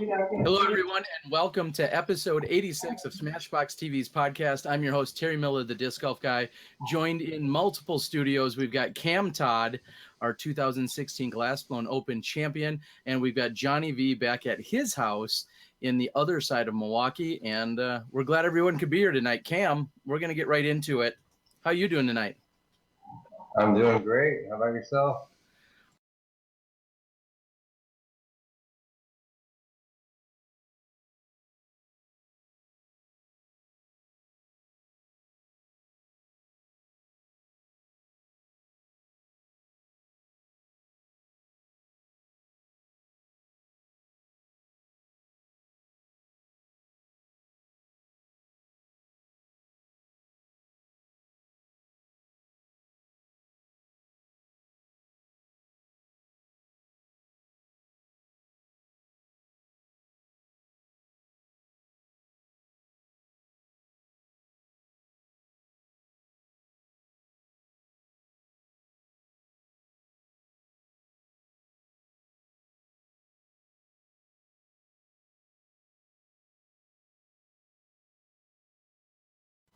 Hello, everyone, and welcome to episode 86 of Smashbox TV's podcast. I'm your host, Terry Miller, the Disc Golf Guy. Joined in multiple studios, we've got Cam Todd, our 2016 Glassblown Open champion, and we've got Johnny V back at his house in the other side of Milwaukee, and we're glad everyone could be here tonight. Cam, we're going to get right into it. How you doing tonight? I'm doing great. How about yourself?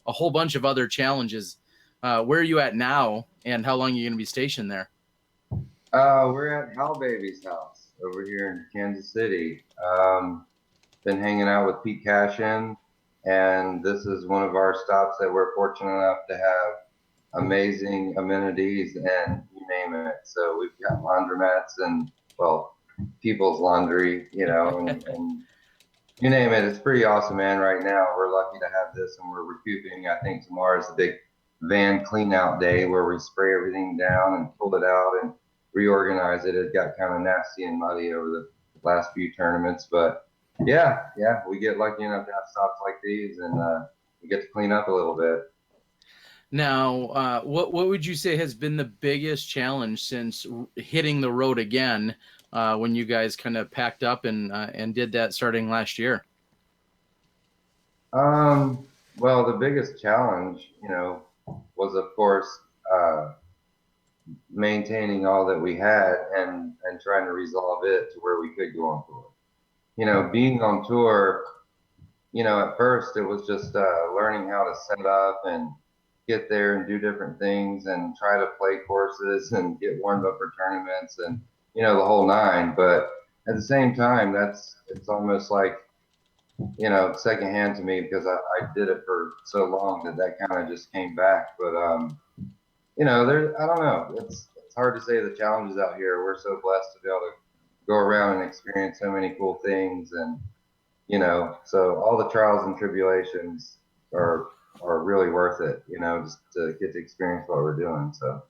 A whole bunch of other challenges. Where are you at now, and how long are you going to be stationed there? We're at Hal Baby's house over here in Kansas City. Been hanging out with Pete Cashin, and this is one of our stops that we're fortunate enough to have amazing amenities and you name it. So we've got laundromats and, well, people's laundry, and you name it. It's pretty awesome, man. Right now, we're lucky to have this, and we're recouping. I think tomorrow's the big van clean out day where we spray everything down and pull it out and reorganize it. It got kind of nasty and muddy over the last few tournaments, but yeah, we get lucky enough to have stops like these, and we get to clean up a little bit. Now, what would you say has been the biggest challenge since hitting the road again when you guys kind of packed up and did that starting last year? Well, the biggest challenge, was of course maintaining all that we had and trying to resolve it to where we could go on tour. Being on tour, at first it was just learning how to set up and get there and do different things and try to play courses and get warmed up for tournaments and the whole nine. But at the same time, it's almost like secondhand to me because I did it for so long that kind of just came back. But there, I don't know. It's hard to say the challenges out here. We're so blessed to be able to go around and experience so many cool things, and so all the trials and tribulations are really worth it. Just to get to experience what we're doing. So.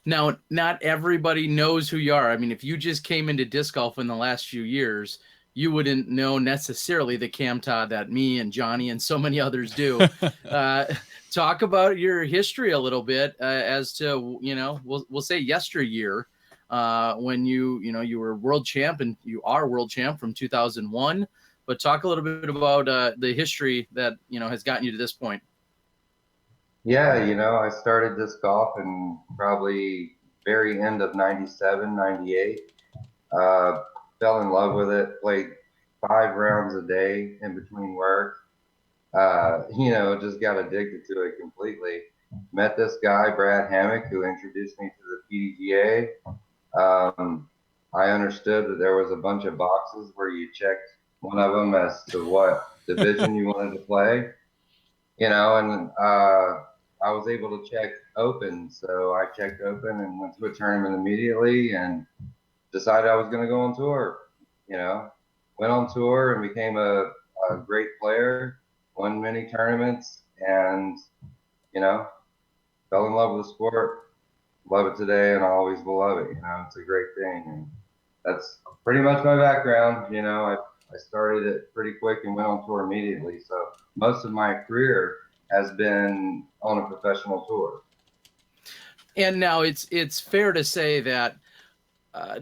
Now, not everybody knows who you are. I mean, if you just came into disc golf in the last few years, you wouldn't know necessarily the Cam Todd that me and Johnny and so many others do. Talk about your history a little bit as to, we'll say yesteryear when you were world champ, and you are world champ from 2001. But talk a little bit about the history that, has gotten you to this point. Yeah, I started disc golf in probably very end of 97, 98. Fell in love with it, played 5 rounds a day in between work. Just got addicted to it completely. Met this guy, Brad Hammock, who introduced me to the PDGA. I understood that there was a bunch of boxes where you checked one of them as to what division you wanted to play, and I was able to check open. So I checked open and went to a tournament immediately and decided I was going to go on tour. Went on tour and became a great player, won many tournaments, and, fell in love with the sport. Love it today, and I always will love it. It's a great thing. And that's pretty much my background. I started it pretty quick and went on tour immediately. So most of my career has been on a professional tour. And now it's fair to say that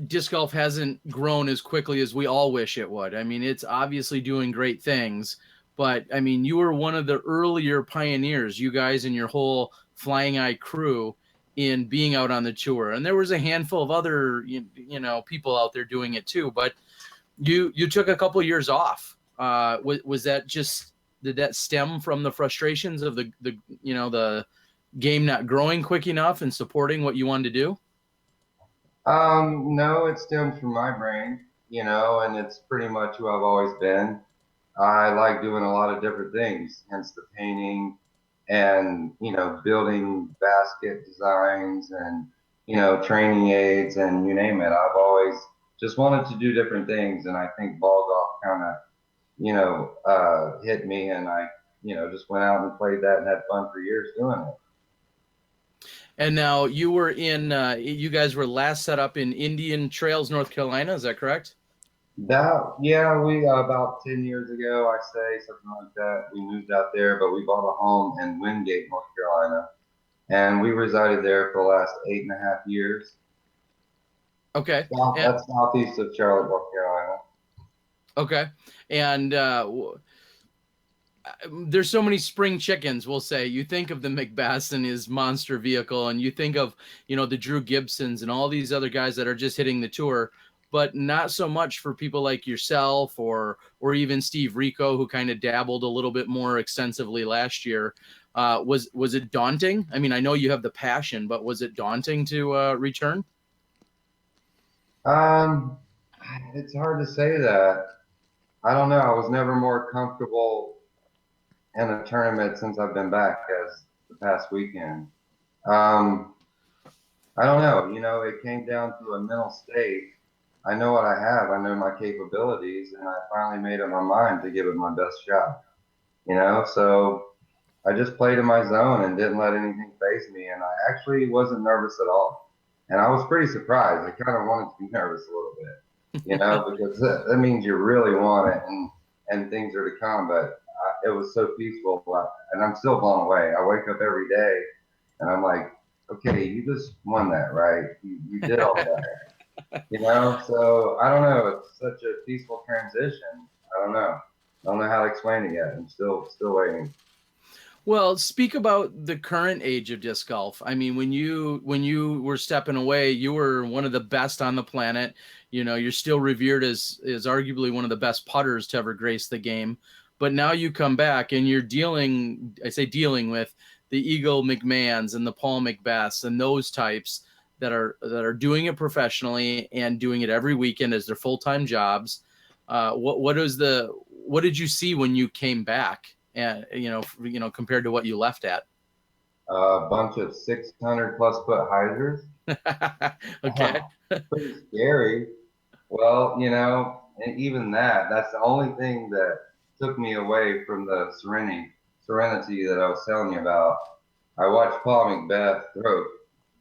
disc golf hasn't grown as quickly as we all wish it would. I mean, it's obviously doing great things, but I mean, you were one of the earlier pioneers, you guys and your whole Flying Eye crew, in being out on the tour. And there was a handful of other, people out there doing it too. But You took a couple years off. Was that just, did that stem from the frustrations of the the game not growing quick enough and supporting what you wanted to do? No, it stems from my brain, and it's pretty much who I've always been. I like doing a lot of different things, hence the painting and, building basket designs and, training aids and you name it. I've always just wanted to do different things. And I think ball golf kind of, hit me and I, just went out and played that and had fun for years doing it. And now you were in, you guys were last set up in Indian Trails, North Carolina. Is that correct? Yeah, we about 10 years ago, I say something like that. We moved out there, but we bought a home in Wingate, North Carolina, and we resided there for the last 8.5 years. Okay. And That's southeast of Charlotte, North Carolina. okay. And there's so many spring chickens, we'll say. You think of the McBass and his monster vehicle, and you think of, the Drew Gibsons and all these other guys that are just hitting the tour, but not so much for people like yourself or even Steve Rico, who kind of dabbled a little bit more extensively last year. Was it daunting? I mean, I know you have the passion, but was it daunting to return? Um, it's hard to say that. I don't know. I was never more comfortable in a tournament since I've been back as the past weekend. Um, I don't know. It came down to a mental state. I know what I have. I know my capabilities, and I finally made up my mind to give it my best shot. So I just played in my zone and didn't let anything phase me, and I actually wasn't nervous at all. And I was pretty surprised. I kind of wanted to be nervous a little bit, because that means you really want it and things are to come. But it was so peaceful, and I'm still blown away. I wake up every day and I'm like, okay, you just won that, right? You did all that. So I don't know. It's such a peaceful transition. I don't know. I don't know how to explain it yet. I'm still waiting. Well, speak about the current age of disc golf. I mean, when you were stepping away, you were one of the best on the planet. You're still revered as arguably one of the best putters to ever grace the game. But now you come back and you're dealing, I say dealing with the Eagle McMahons and the Paul McBeths and those types that are doing it professionally and doing it every weekend as their full-time jobs. What did you see when you came back? And compared to what you left at. A bunch of 600 plus foot hyzers. Okay. Pretty scary. Well, and even that's the only thing that took me away from the serenity that I was telling you about. I watched Paul McBeth throw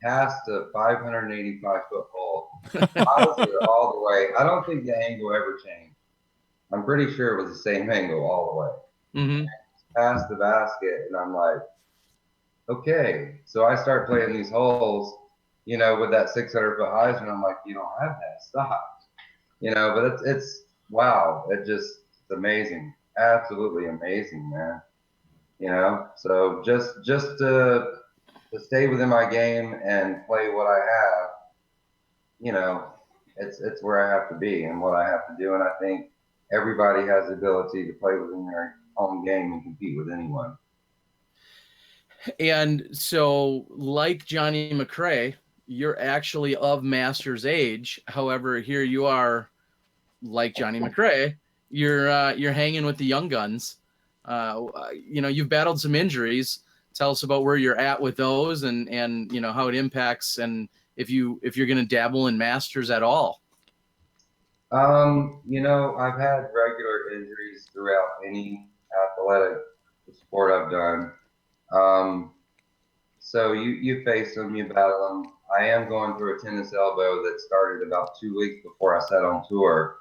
past a 585-foot hole. Hyzer all the way. I don't think the angle ever changed. I'm pretty sure it was the same angle all the way. Mm-hmm. Past the basket, and I'm like, okay. So I start playing these holes, with that 600-foot hyzer, and I'm like, you don't have that. Stop. But it's wow. It's amazing. Absolutely amazing, man. So just to stay within my game and play what I have, you know, it's where I have to be and what I have to do. And I think everybody has the ability to play within their own game and compete with anyone. And so, like Johnny McRae, you're actually of Masters age. However, here you are, like Johnny McRae, you're hanging with the young guns. You've battled some injuries. Tell us about where you're at with those, and how it impacts, and if you're going to dabble in Masters at all. I've had regular injuries throughout any athletic sport I've done. Um, so you face them, you battle them. I am going through a tennis elbow that started about 2 weeks before I set on tour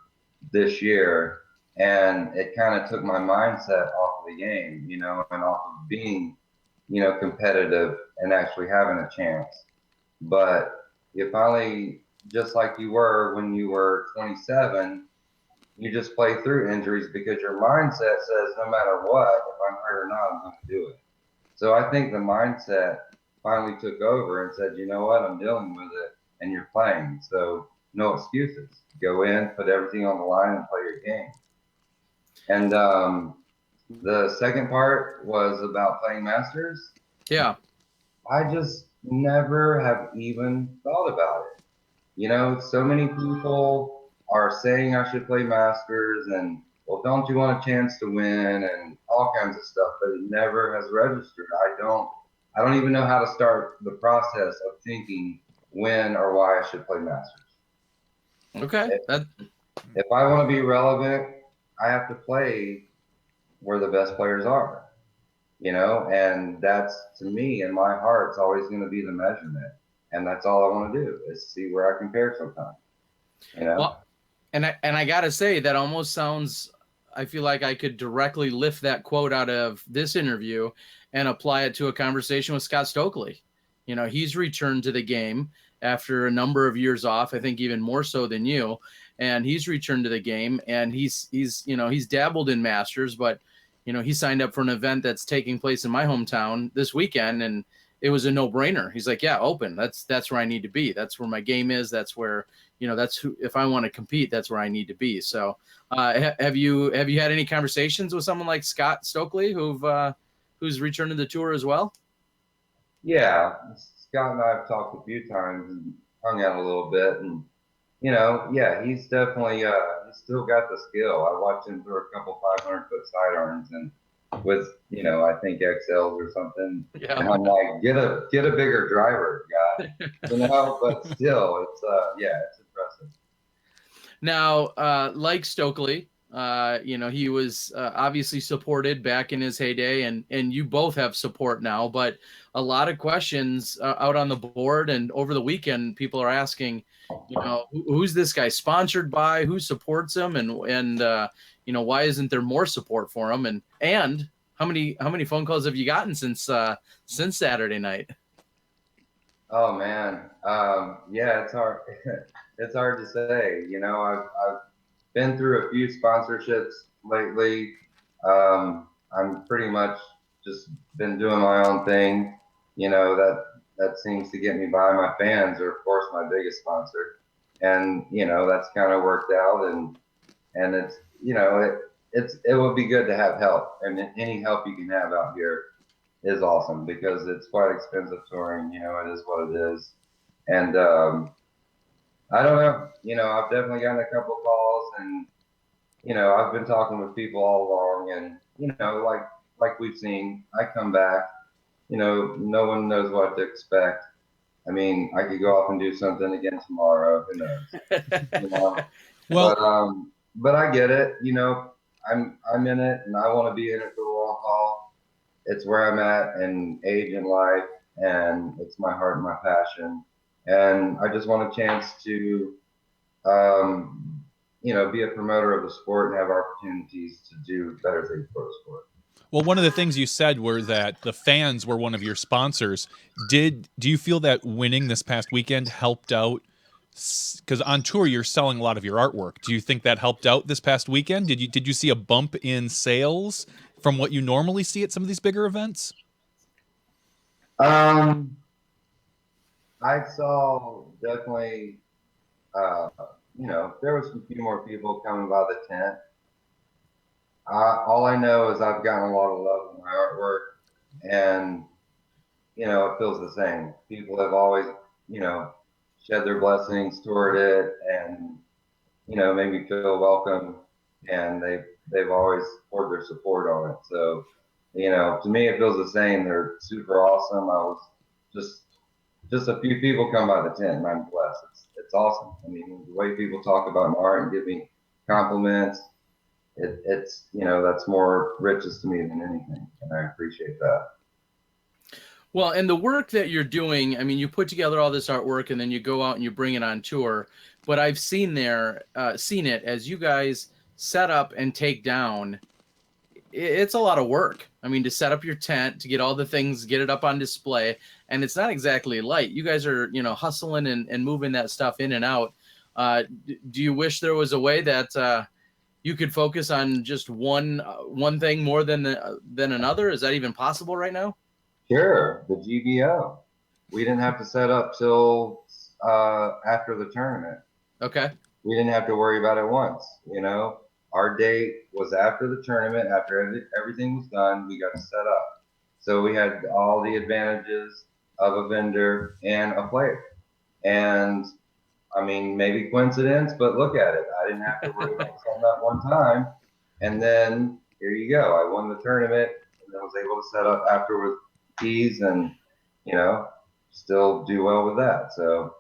this year, and it kind of took my mindset off of the game, and off of being, competitive and actually having a chance. But you finally, just like you were when you were 27, you just play through injuries because your mindset says no matter what, if I'm hurt or not, I'm going to do it. So I think the mindset finally took over and said, you know what, I'm dealing with it, and you're playing. So no excuses. Go in, put everything on the line, and play your game. And the second part was about playing Masters. Yeah. I just never have even thought about it. You know, so many people are saying I should play Masters and, well, don't you want a chance to win and all kinds of stuff, but it never has registered. I don't even know how to start the process of thinking when or why I should play Masters. Okay. If, That if I want to be relevant, I have to play where the best players are, and that's, to me, in my heart, it's always going to be the measurement. And that's all I want to do is see where I compare sometimes, you know? well, and I gotta say that almost sounds. I feel like I could directly lift that quote out of this interview and apply it to a conversation with Scott Stokely. He's returned to the game after a number of years off. I think even more so than you, and he's returned to the game, and he's dabbled in Masters, but he signed up for an event that's taking place in my hometown this weekend, and it was a no-brainer. He's like, yeah, open. That's where I need to be. That's where my game is. That's where that's who. If I want to compete, that's where I need to be. So, have you had any conversations with someone like Scott Stokely who's returned to the tour as well? Yeah, Scott and I have talked a few times and hung out a little bit, and yeah, he's definitely he's still got the skill. I watched him throw a couple 500-foot sidearms and with I think XLs or something, Yeah. and I'm like, get a bigger driver, guy, But still, it's yeah, it's impressive. Now, like Stokely, he was obviously supported back in his heyday, and you both have support now. But a lot of questions out on the board and over the weekend, people are asking, who's this guy sponsored by? Who supports him? And why isn't there more support for him? And how many phone calls have you gotten since Saturday night? Oh man, yeah, it's hard. It's hard to say. I've been through a few sponsorships lately. I'm pretty much just been doing my own thing. That seems to get me by. My fans are, of course, my biggest sponsor, and that's kind of worked out. And it's it would be good to have help, and any help you can have out here is awesome because it's quite expensive touring. It is what it is, and I don't know. I've definitely gotten a couple calls, and I've been talking with people all along, and like we've seen, I come back. No one knows what to expect. I mean, I could go off and do something again tomorrow. Who knows? You know, Well, but I get it. I'm in it, and I want to be in it for the long haul. It's where I'm at and age in life, and it's my heart and my passion. And I just want a chance to, be a promoter of the sport and have opportunities to do better things for the sport. well, one of the things you said were that the fans were one of your sponsors. Do you feel that winning this past weekend helped out? Because on tour you're selling a lot of your artwork. Do you think that helped out this past weekend? Did you see a bump in sales from what you normally see at some of these bigger events? Um, I saw definitely, uh, there was a few more people coming by the tent. All I know is I've gotten a lot of love in my artwork, and it feels the same. People have always, you know, shed their blessings toward it, and made me feel welcome, and they've always poured their support on it. So, to me, it feels the same. They're super awesome. I was just just a few people come by the tent, and I'm blessed. It's awesome. I mean, the way people talk about my art and give me compliments, it's that's more riches to me than anything, and I appreciate that. Well, and the work that you're doing, I mean, you put together all this artwork and then you go out and you bring it on tour. But I've seen it as you guys set up and take down. It's a lot of work. I mean, to set up your tent, to get all the things, get it up on display, and it's not exactly light. You guys are, hustling and moving that stuff in and out. Do you wish there was a way that you could focus on just one thing more than another? Is that even possible right now? Sure, the GBO. We didn't have to set up till after the tournament. Okay. We didn't have to worry about it once. You know, our date was after the tournament, after everything was done, we got set up. So we had all the advantages of a vendor and a player. And I mean, maybe coincidence, but look at it. I didn't have to worry about selling that one time. And then here you go. I won the tournament and then was able to set up after with keys and, you know, still do well with that. So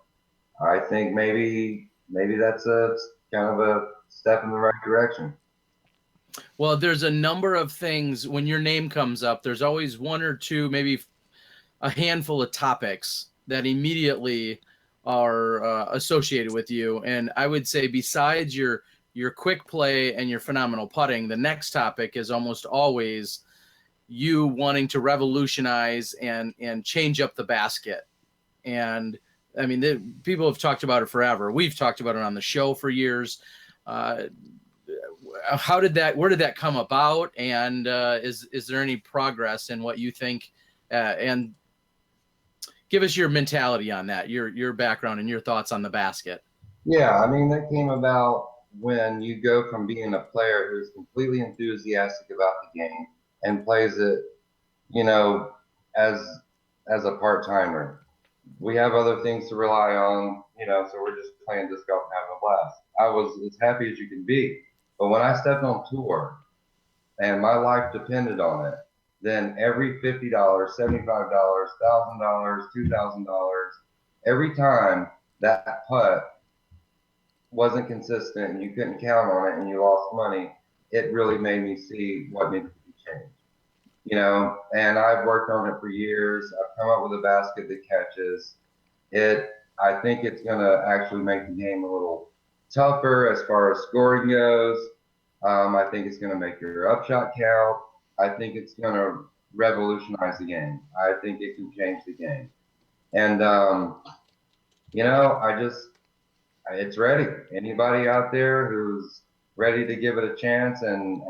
I think maybe that's a kind of a step in the right direction. Well, there's a number of things when your name comes up. There's always one or two, maybe a handful of topics that immediately are associated with you. And I would say, besides your quick play and your phenomenal putting, the next topic is almost always you wanting to revolutionize and change up the basket. And I mean, people have talked about it forever. We've talked about it on the show for years. Uh, where did that come about? And is there any progress in what you think? And give us your mentality on that, your background and your thoughts on the basket. Yeah, I mean that came about when you go from being a player who's completely enthusiastic about the game and plays it, you know, as as a part timer. We have other things to rely on, you know, so we're just playing disc golf and having a blast. I was as happy as you can be. But when I stepped on tour and my life depended on it, then every $50, $75, $1,000, $2,000, every time that putt wasn't consistent and you couldn't count on it and you lost money, it really made me see what needed to be changed. You know, and I've worked on it for years. I've come up with a basket that catches it. I think it's going to actually make the game a little tougher as far as scoring goes. I think it's going to make your upshot count. I think it's going to revolutionize the game. I think it can change the game. And, you know, it's ready. Anybody out there who's ready to give it a chance and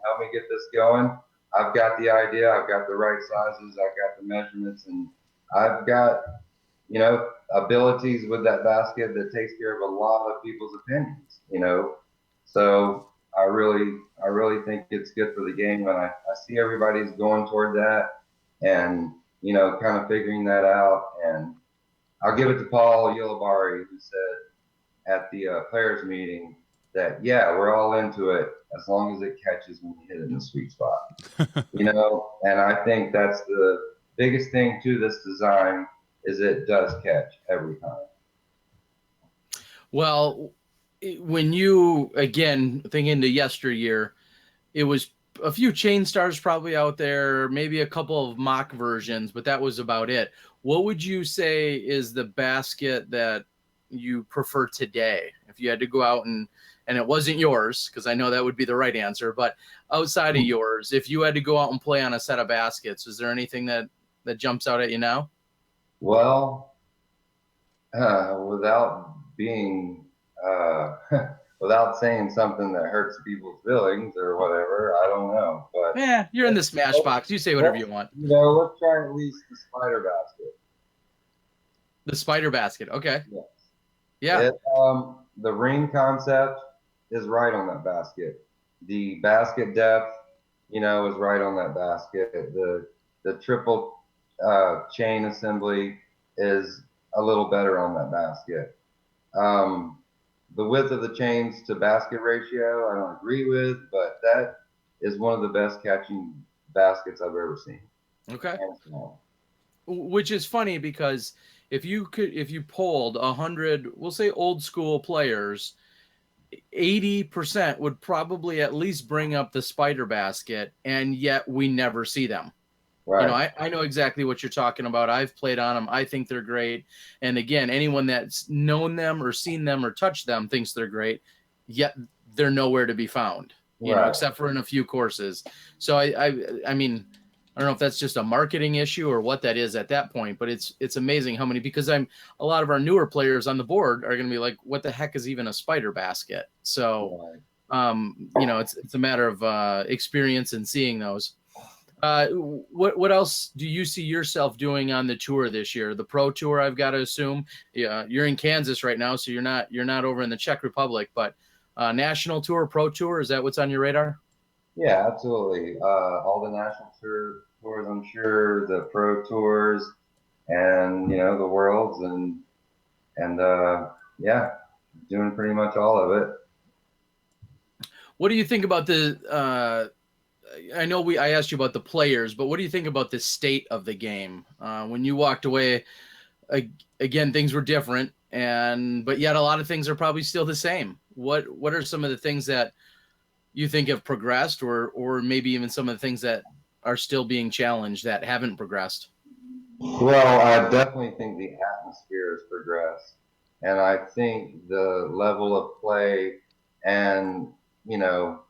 help me get this going, I've got the idea. I've got the right sizes. I've got the measurements, and I've got, you know, abilities with that basket that takes care of a lot of people's opinions, you know. So I really think it's good for the game when I see everybody's going toward that and, you know, kind of figuring that out. And I'll give it to Paul Yulabari, who said at the players meeting that, yeah, we're all into it as long as it catches when you hit it in the sweet spot. You know, and I think that's the biggest thing to this design is it does catch every time. Well, when you, again, thinking to yesteryear, it was a few chain stars probably out there, maybe a couple of mock versions, but that was about it. What would you say is the basket that you prefer today? If you had to go out and it wasn't yours, because I know that would be the right answer, but outside of yours, if you had to go out and play on a set of baskets, is there anything that jumps out at you now? Well, without being, without saying something that hurts people's feelings or whatever, I don't know. But Yeah, you're in the smash box. You say whatever you want. You know, let's try at least the spider basket. The spider basket. Okay. Yes. Yeah. The ring concept is right on that basket. The basket depth, you know, is right on that basket. The triple chain assembly is a little better on that basket. Um, the width of the chains to basket ratio, I don't agree with, but that is one of the best catching baskets I've ever seen. Okay. Which is funny because if you polled 100, we'll say old school players, 80% would probably at least bring up the spider basket, and yet we never see them. Right. You know, I know exactly what you're talking about. I've played on them. I think they're great. And again, anyone that's known them or seen them or touched them thinks they're great, yet they're nowhere to be found, you know, except for in a few courses. So I mean, I don't know if that's just a marketing issue or what that is at that point, but it's amazing how many, because a lot of our newer players on the board are going to be like, what the heck is even a spider basket? So, you know, it's a matter of experience and seeing those. What else do you see yourself doing on the tour this year? The pro tour, I've got to assume. Yeah, you're in Kansas right now, so you're not over in the Czech Republic, but national tour, pro tour, is that what's on your radar? Yeah, absolutely. All the tours, I'm sure, the pro tours, and the worlds, and yeah, doing pretty much all of it. What do you think about the? I know I asked you about the players, but what do you think about the state of the game? When you walked away, again, things were different, but yet a lot of things are probably still the same. What are some of the things that you think have progressed, or maybe even some of the things that are still being challenged that haven't progressed? Well, I definitely think the atmosphere has progressed, and I think the level of play and you know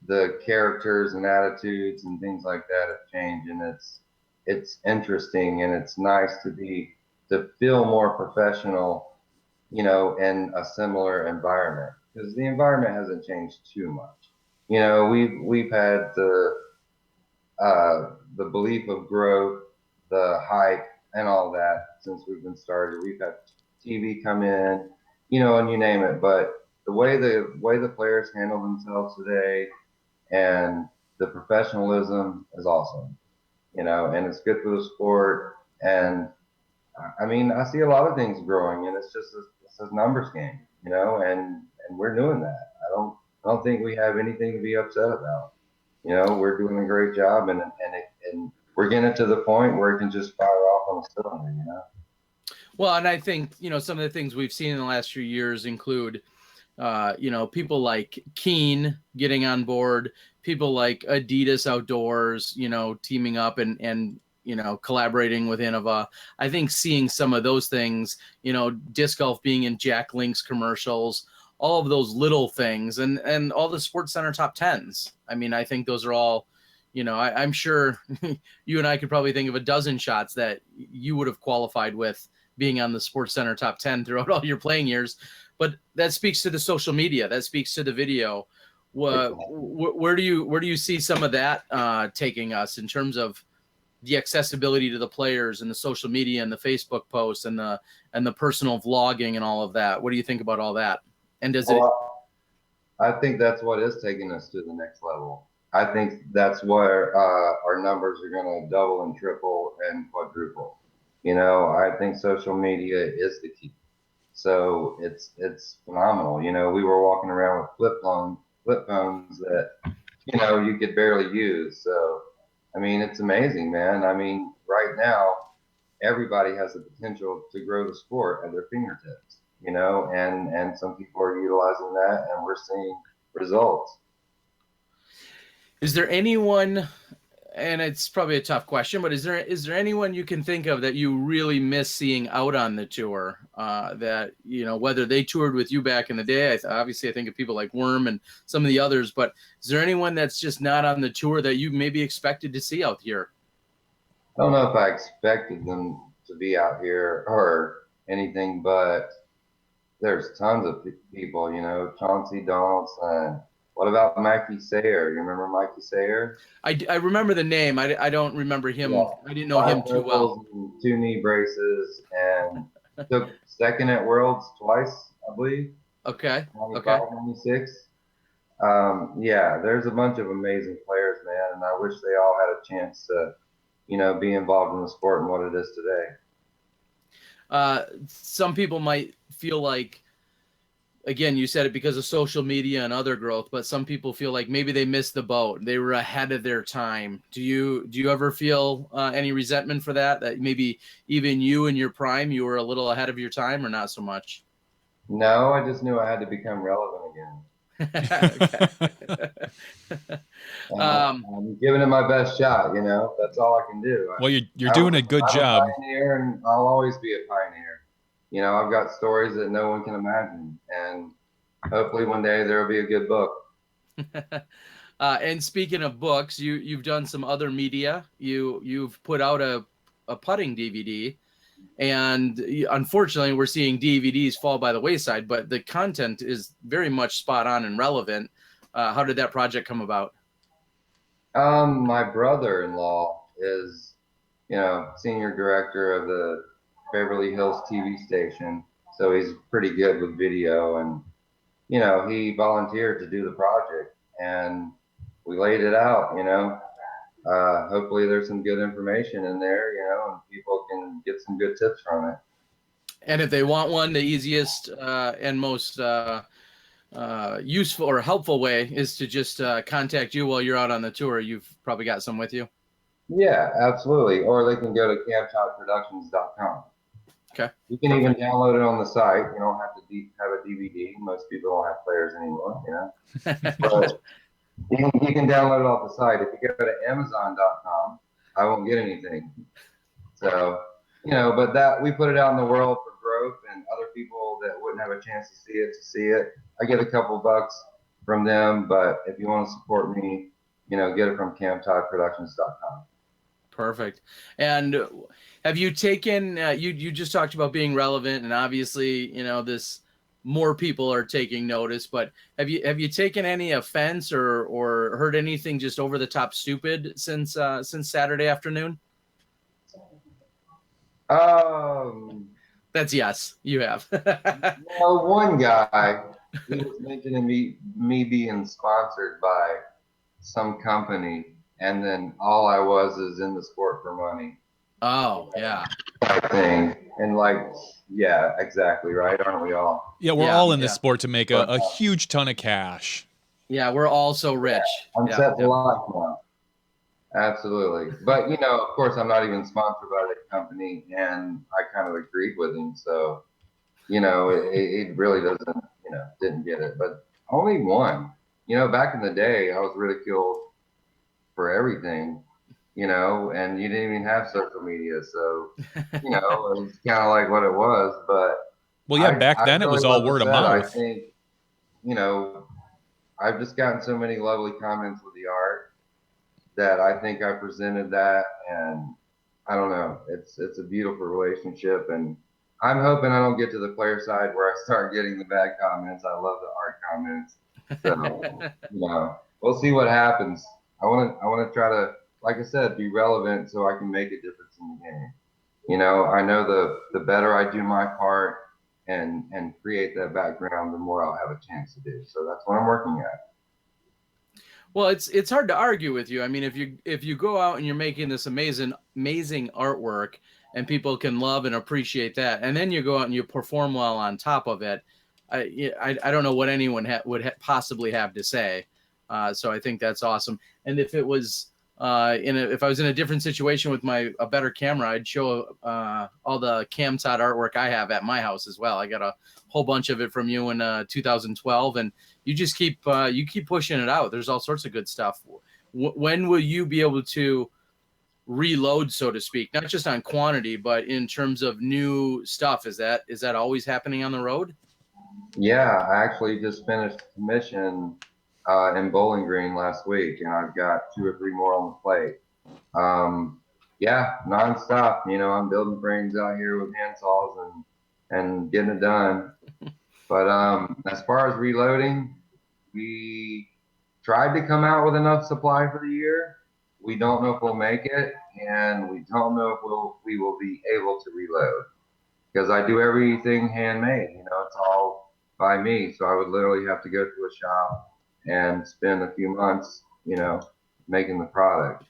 the characters and attitudes and things like that have changed, and it's interesting and it's nice to feel more professional, in a similar environment because the environment hasn't changed too much. We've had the belief of growth, the hype, and all that since we've been started. We've had TV come in, and you name it. But the way the players handle themselves today and the professionalism is awesome, and it's good for the sport. And I mean, I see a lot of things growing, and it's a numbers game, and we're doing that. I don't think we have anything to be upset about. We're doing a great job, and we're getting it to the point where it can just fire off on a cylinder. Well, and I think some of the things we've seen in the last few years include people like Keen getting on board, people like Adidas Outdoors, teaming up and collaborating with Innova. I think seeing some of those things, disc golf being in Jack Link's commercials, all of those little things, and all the Sports Center top tens. I mean, I think those are all, I'm sure you and I could probably think of a dozen shots that you would have qualified with being on the Sports Center top 10 throughout all your playing years. But that speaks to the social media. That speaks to the video. Where do you see some of that taking us in terms of the accessibility to the players and the social media and the Facebook posts and the personal vlogging and all of that? What do you think about all that? And does it? I think that's what is taking us to the next level. I think that's where our numbers are going to double and triple and quadruple. I think social media is the key. So it's phenomenal. We were walking around with flip phones that you could barely use. So I mean, it's amazing, man. I mean, right now everybody has the potential to grow the sport at their fingertips. And some people are utilizing that, and we're seeing results. Is there anyone, and it's probably a tough question, but is there anyone you can think of that you really miss seeing out on the tour? That whether they toured with you back in the day, obviously I think of people like Worm and some of the others, but is there anyone that's just not on the tour that you maybe expected to see out here? I don't know if I expected them to be out here or anything, but there's tons of people. Chauncey Donaldson. What about Mikey Sayer? You remember Mikey Sayer? I remember the name. I don't remember him. Yeah. I didn't know him too well. Two knee braces, and took second at Worlds twice, I believe. Okay. 95, 96. Yeah, there's a bunch of amazing players, man, and I wish they all had a chance to, be involved in the sport and what it is today. Some people might feel like, again, you said it because of social media and other growth, but some people feel like maybe they missed the boat. They were ahead of their time. Do you ever feel any resentment for that? That maybe even you in your prime, you were a little ahead of your time, or not so much? No, I just knew I had to become relevant again. I'm giving it my best shot. That's all I can do. Well, you're doing a good job. I'm a pioneer, and I'll always be a pioneer. I've got stories that no one can imagine, and hopefully one day there'll be a good book. And speaking of books, you've done some other media. You've put out a putting DVD, and unfortunately, we're seeing DVDs fall by the wayside. But the content is very much spot on and relevant. How did that project come about? My brother-in-law is, senior director of the Beverly Hills TV station, so he's pretty good with video, and he volunteered to do the project, and we laid it out. Hopefully, there's some good information in there, and people can get some good tips from it. And if they want one, the easiest and most useful or helpful way is to just contact you while you're out on the tour. You've probably got some with you. Yeah, absolutely. Or they can go to camtoddproductions.com. Okay. You can even download it on the site. You don't have to have a DVD. Most people don't have players anymore, But you can download it off the site. If you go to Amazon.com, I won't get anything. So, but that we put it out in the world for growth and other people that wouldn't have a chance to see it. I get a couple bucks from them, but if you want to support me, get it from camtoddproductions.com. Perfect. And have you taken you just talked about being relevant, and obviously this more people are taking notice, but have you taken any offense or heard anything just over the top stupid since Saturday afternoon? That's yes, you have. Well, one guy, he was mentioning me being sponsored by some company, and then all I was is in the sport for money. Oh, yeah. Type thing. And yeah, exactly, right? Aren't we all? Yeah, we're all in this sport to make a huge ton of cash. Yeah, we're all so rich. Yeah, I'm set for life now. Absolutely. But, of course, I'm not even sponsored by the company, and I kind of agreed with him. So, it really doesn't, didn't get it. But only one. Back in the day, I was ridiculed for everything, and you didn't even have social media. So, it was kind of like what it was. But well, yeah, back then it was all word of mouth. I think, I've just gotten so many lovely comments with the art that I think I presented that, and I don't know, it's a beautiful relationship, and I'm hoping I don't get to the player side where I start getting the bad comments. I love the art comments, so we'll see what happens. I want to try to, like I said, be relevant so I can make a difference in the game. I know the better I do my part and create that background, the more I'll have a chance to do. So that's what I'm working at. Well, it's hard to argue with you. I mean, if you go out and you're making this amazing artwork and people can love and appreciate that, and then you go out and you perform well on top of it, I don't know what anyone would possibly have to say. So I think that's awesome. And if it was if I was in a different situation with a better camera, I'd show all the Cam Todd artwork I have at my house as well. I got a whole bunch of it from you in 2012, and you just keep pushing it out. There's all sorts of good stuff. When will you be able to reload, so to speak, not just on quantity, but in terms of new stuff? Is that always happening on the road? Yeah, I actually just finished commission in Bowling Green last week, and I've got 2 or 3 more on the plate. Yeah, nonstop. I'm building frames out here with hand saws and getting it done. But as far as reloading, we tried to come out with enough supply for the year. We don't know if we'll make it, and we don't know if we will be able to reload because I do everything handmade. It's all by me, so I would literally have to go to a shop and spend a few months, making the product.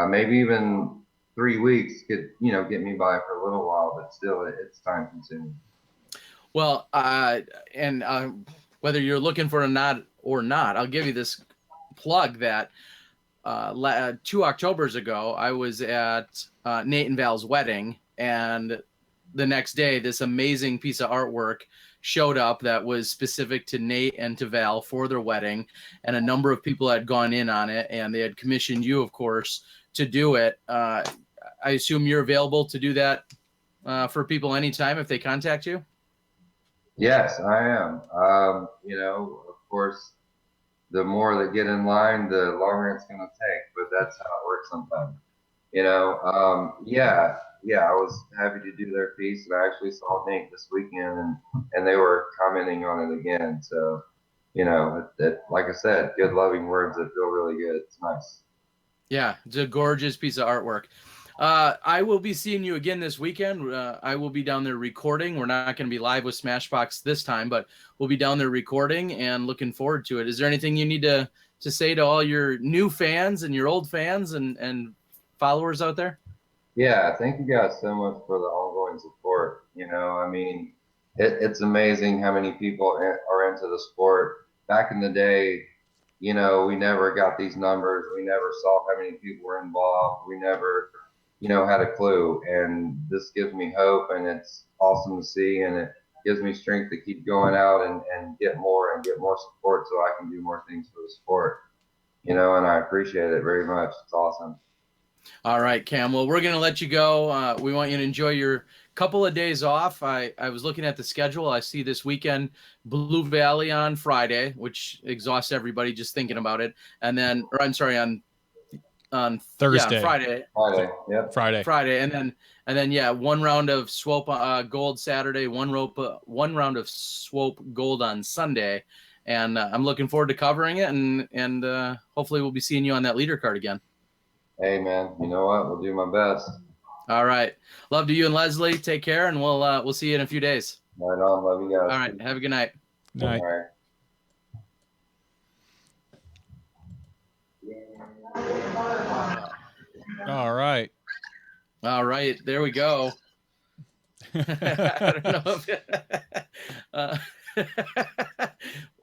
Maybe even 3 weeks could, get me by for a little while, but still, it's time consuming. Well, and whether you're looking for a nod or not, I'll give you this plug that 2 Octobers ago, I was at Nate and Val's wedding, and the next day, this amazing piece of artwork showed up that was specific to Nate and to Val for their wedding, and a number of people had gone in on it, and they had commissioned you, of course, to do it. I assume you're available to do that for people anytime if they contact you? Yes, I am. Of course, the more that get in line, the longer it's going to take, but that's how it works sometimes. Yeah, I was happy to do their piece, and I actually saw Nate this weekend, and they were commenting on it again. So, like I said, good loving words that feel really good. It's nice. Yeah, it's a gorgeous piece of artwork. I will be seeing you again this weekend. I will be down there recording. We're not going to be live with Smashbox this time, but we'll be down there recording and looking forward to it. Is there anything you need to say to all your new fans and your old fans and followers out there? Yeah, thank you guys so much for the ongoing support. I mean, it's amazing how many people are into the sport. Back in the day, we never got these numbers. We never saw how many people were involved. We never, had a clue. And this gives me hope, and it's awesome to see, and it gives me strength to keep going out and get more support so I can do more things for the sport. And I appreciate it very much. It's awesome. All right, Cam. Well, we're going to let you go. We want you to enjoy your couple of days off. I was looking at the schedule. I see this weekend Blue Valley on Friday, which exhausts everybody just thinking about it. And then, or I'm sorry, on Thursday. Yeah, Friday. Yep. Friday, and then yeah, one round of Swope Gold Saturday, one round of Swope Gold on Sunday, and I'm looking forward to covering it, and hopefully we'll be seeing you on that leader card again. Hey man, you know what? We'll do my best. All right, love to you and Leslie. Take care, and we'll see you in a few days. Right on. Love you guys. All right, have a good night. Night. All right. All right. All right, there we go. I don't know if,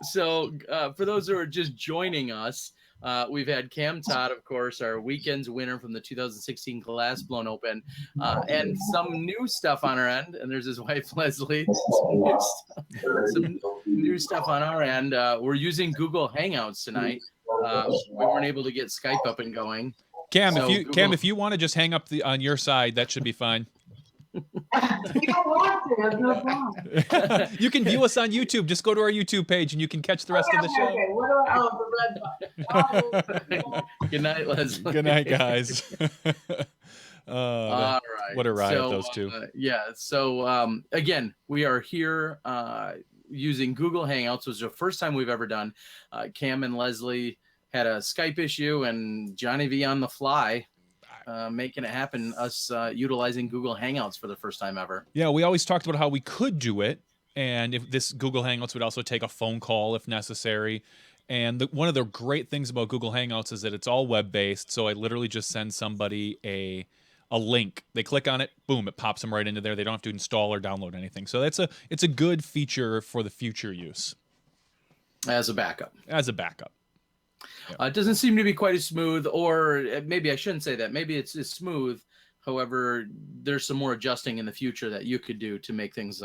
so for those who are just joining us, we've had Cam Todd, of course, our weekend's winner from the 2016 Glass Blown Open, and some new stuff on our end. And there's his wife, Leslie. Some new stuff on our end. We're using Google Hangouts tonight. We weren't able to get Skype up and going. Cam, if you want to just hang up on your side, that should be fine. You don't want to, that's no problem. You can view us on YouTube. Just go to our YouTube page and you can catch the rest of the show. Okay. What do the red button? Good night, Leslie. Good night, guys. All right. What a ride, those two. So again, we are here using Google Hangouts. It was the first time we've ever done. Cam and Leslie had a Skype issue, and Johnny V on the fly making it happen, us utilizing Google Hangouts for the first time ever. Yeah, we always talked about how we could do it, and if this Google Hangouts would also take a phone call if necessary. And one of the great things about Google Hangouts is that it's all web-based, so I literally just send somebody a link. They click on it, boom, it pops them right into there. They don't have to install or download anything. So it's a good feature for the future use. As a backup. Yeah. It doesn't seem to be quite as smooth, or maybe I shouldn't say that. Maybe it's smooth. However, there's some more adjusting in the future that you could do to make things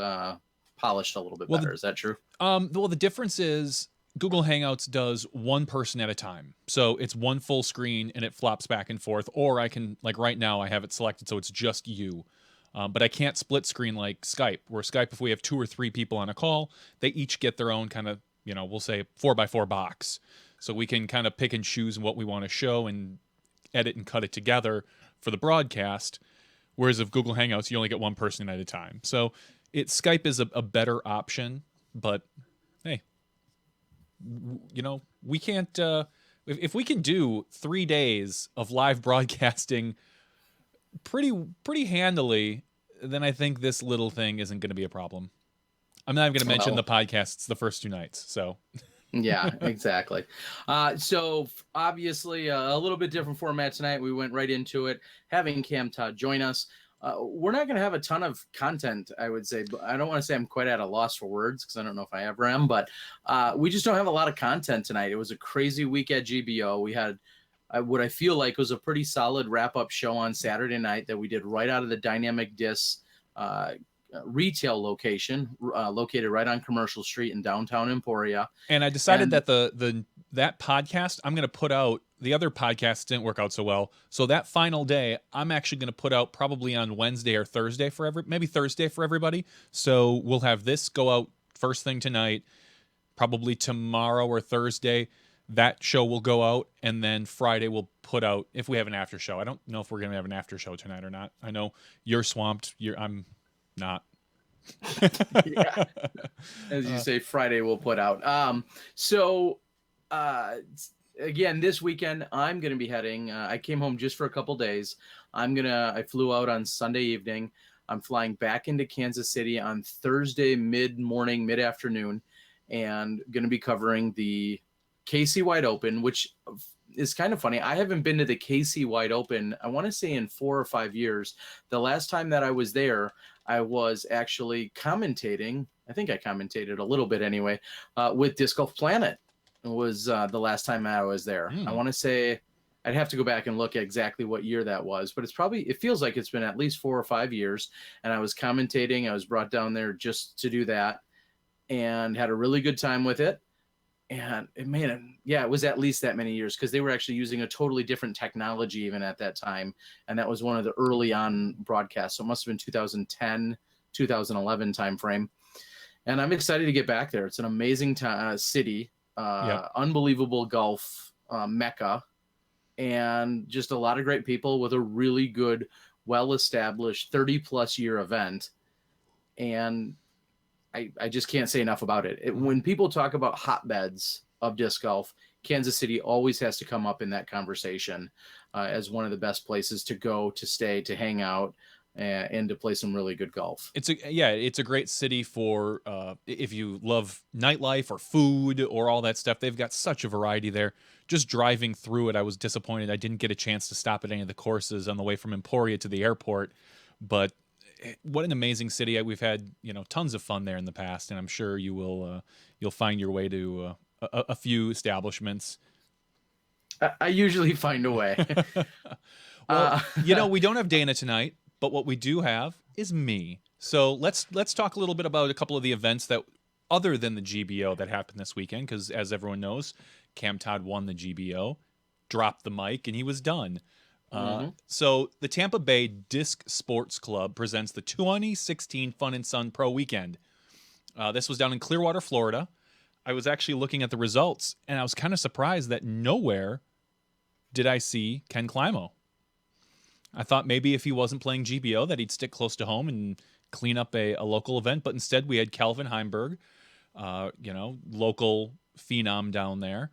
polished a little bit better. Is that true? Well, the difference is Google Hangouts does one person at a time. So it's one full screen and it flops back and forth. Or I can, like right now, I have it selected so it's just you. But I can't split screen like Skype, where Skype, if we have 2 or 3 people on a call, they each get their own kind of, we'll say 4x4 box. So we can kind of pick and choose what we want to show and edit and cut it together for the broadcast. Whereas if Google Hangouts, you only get one person at a time. So Skype is a better option, but hey, we can't, if we can do 3 days of live broadcasting pretty handily, then I think this little thing isn't going to be a problem. I'm not even going to mention the podcasts the first 2 nights. So yeah, exactly. So obviously a little bit different format tonight. We went right into it, having Cam Todd join us. We're not going to have a ton of content, I would say. But I don't want to say I'm quite at a loss for words, because I don't know if I ever am, but we just don't have a lot of content tonight. It was a crazy week at GBO. We had what I feel like was a pretty solid wrap-up show on Saturday night that we did right out of the Dynamic Disc retail location, located right on Commercial Street in downtown Emporia. And I decided that that podcast I'm going to put out. The other podcasts didn't work out so well, so that final day I'm actually going to put out probably on Wednesday or Thursday maybe Thursday for everybody. So we'll have this go out first thing tonight, probably tomorrow or Thursday. That show will go out, and then Friday we'll put out, if we have an after show. I don't know if we're going to have an after show tonight or not. I know you're swamped. I'm not. Yeah. As you say, Friday we'll put out. again, this weekend I'm going to be heading. I came home just for a couple days. I flew out on Sunday evening. I'm flying back into Kansas City on Thursday mid-morning, mid-afternoon, and going to be covering the KC Wide Open, which is kind of funny. I haven't been to the KC Wide Open, I want to say, in 4 or 5 years. The last time that I was there, I was actually commentating. I think I commentated a little bit anyway, with Disc Golf Planet. It was the last time I was there. I want to say, I'd have to go back and look at exactly what year that was, but it feels like it's been at least 4 or 5 years. And I was commentating. I was brought down there just to do that and had a really good time with it. And it was at least that many years, because they were actually using a totally different technology even at that time. And that was one of the early on broadcasts. So it must have been 2010, 2011 timeframe. And I'm excited to get back there. It's an amazing city, unbelievable golf mecca, and just a lot of great people with a really good, well-established 30-plus year event. And I just can't say enough about it. When people talk about hotbeds of disc golf, Kansas City always has to come up in that conversation as one of the best places to go, to stay, to hang out, and to play some really good golf. It's a great city for if you love nightlife or food or all that stuff. They've got such a variety there. Just driving through it, I was disappointed I didn't get a chance to stop at any of the courses on the way from Emporia to the airport, but what an amazing city. We've had, tons of fun there in the past, and I'm sure you will you'll find your way to a few establishments. I usually find a way. Well, we don't have Dana tonight, but what we do have is me. So let's talk a little bit about a couple of the events that, other than the GBO, that happened this weekend, because as everyone knows, Cam Todd won the GBO, dropped the mic, and he was done. So the Tampa Bay Disc Sports Club presents the 2016 Fun and Sun Pro Weekend. This was down in Clearwater, Florida. I was actually looking at the results, and I was kind of surprised that nowhere did I see Ken Climo. I thought maybe if he wasn't playing GBO that he'd stick close to home and clean up a local event, but instead we had Calvin Heimberg, local phenom down there.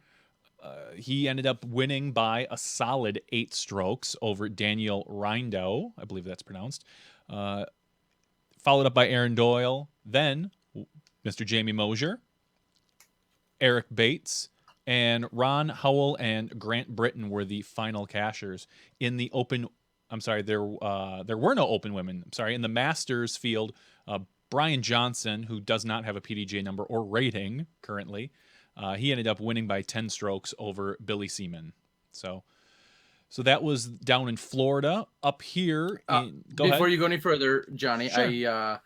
He ended up winning by a solid 8 strokes over Daniel Rindo, I believe that's pronounced. Followed up by Aaron Doyle, then Mr. Jamie Mosier, Eric Bates, and Ron Howell and Grant Britton were the final cashers. In the open, I'm sorry, there were no open women. I'm sorry, in the Masters field, Brian Johnson, who does not have a PDGA number or rating currently, he ended up winning by 10 strokes over Billy Seaman. So that was down in Florida. Up here, before you go any further, Johnny, sure.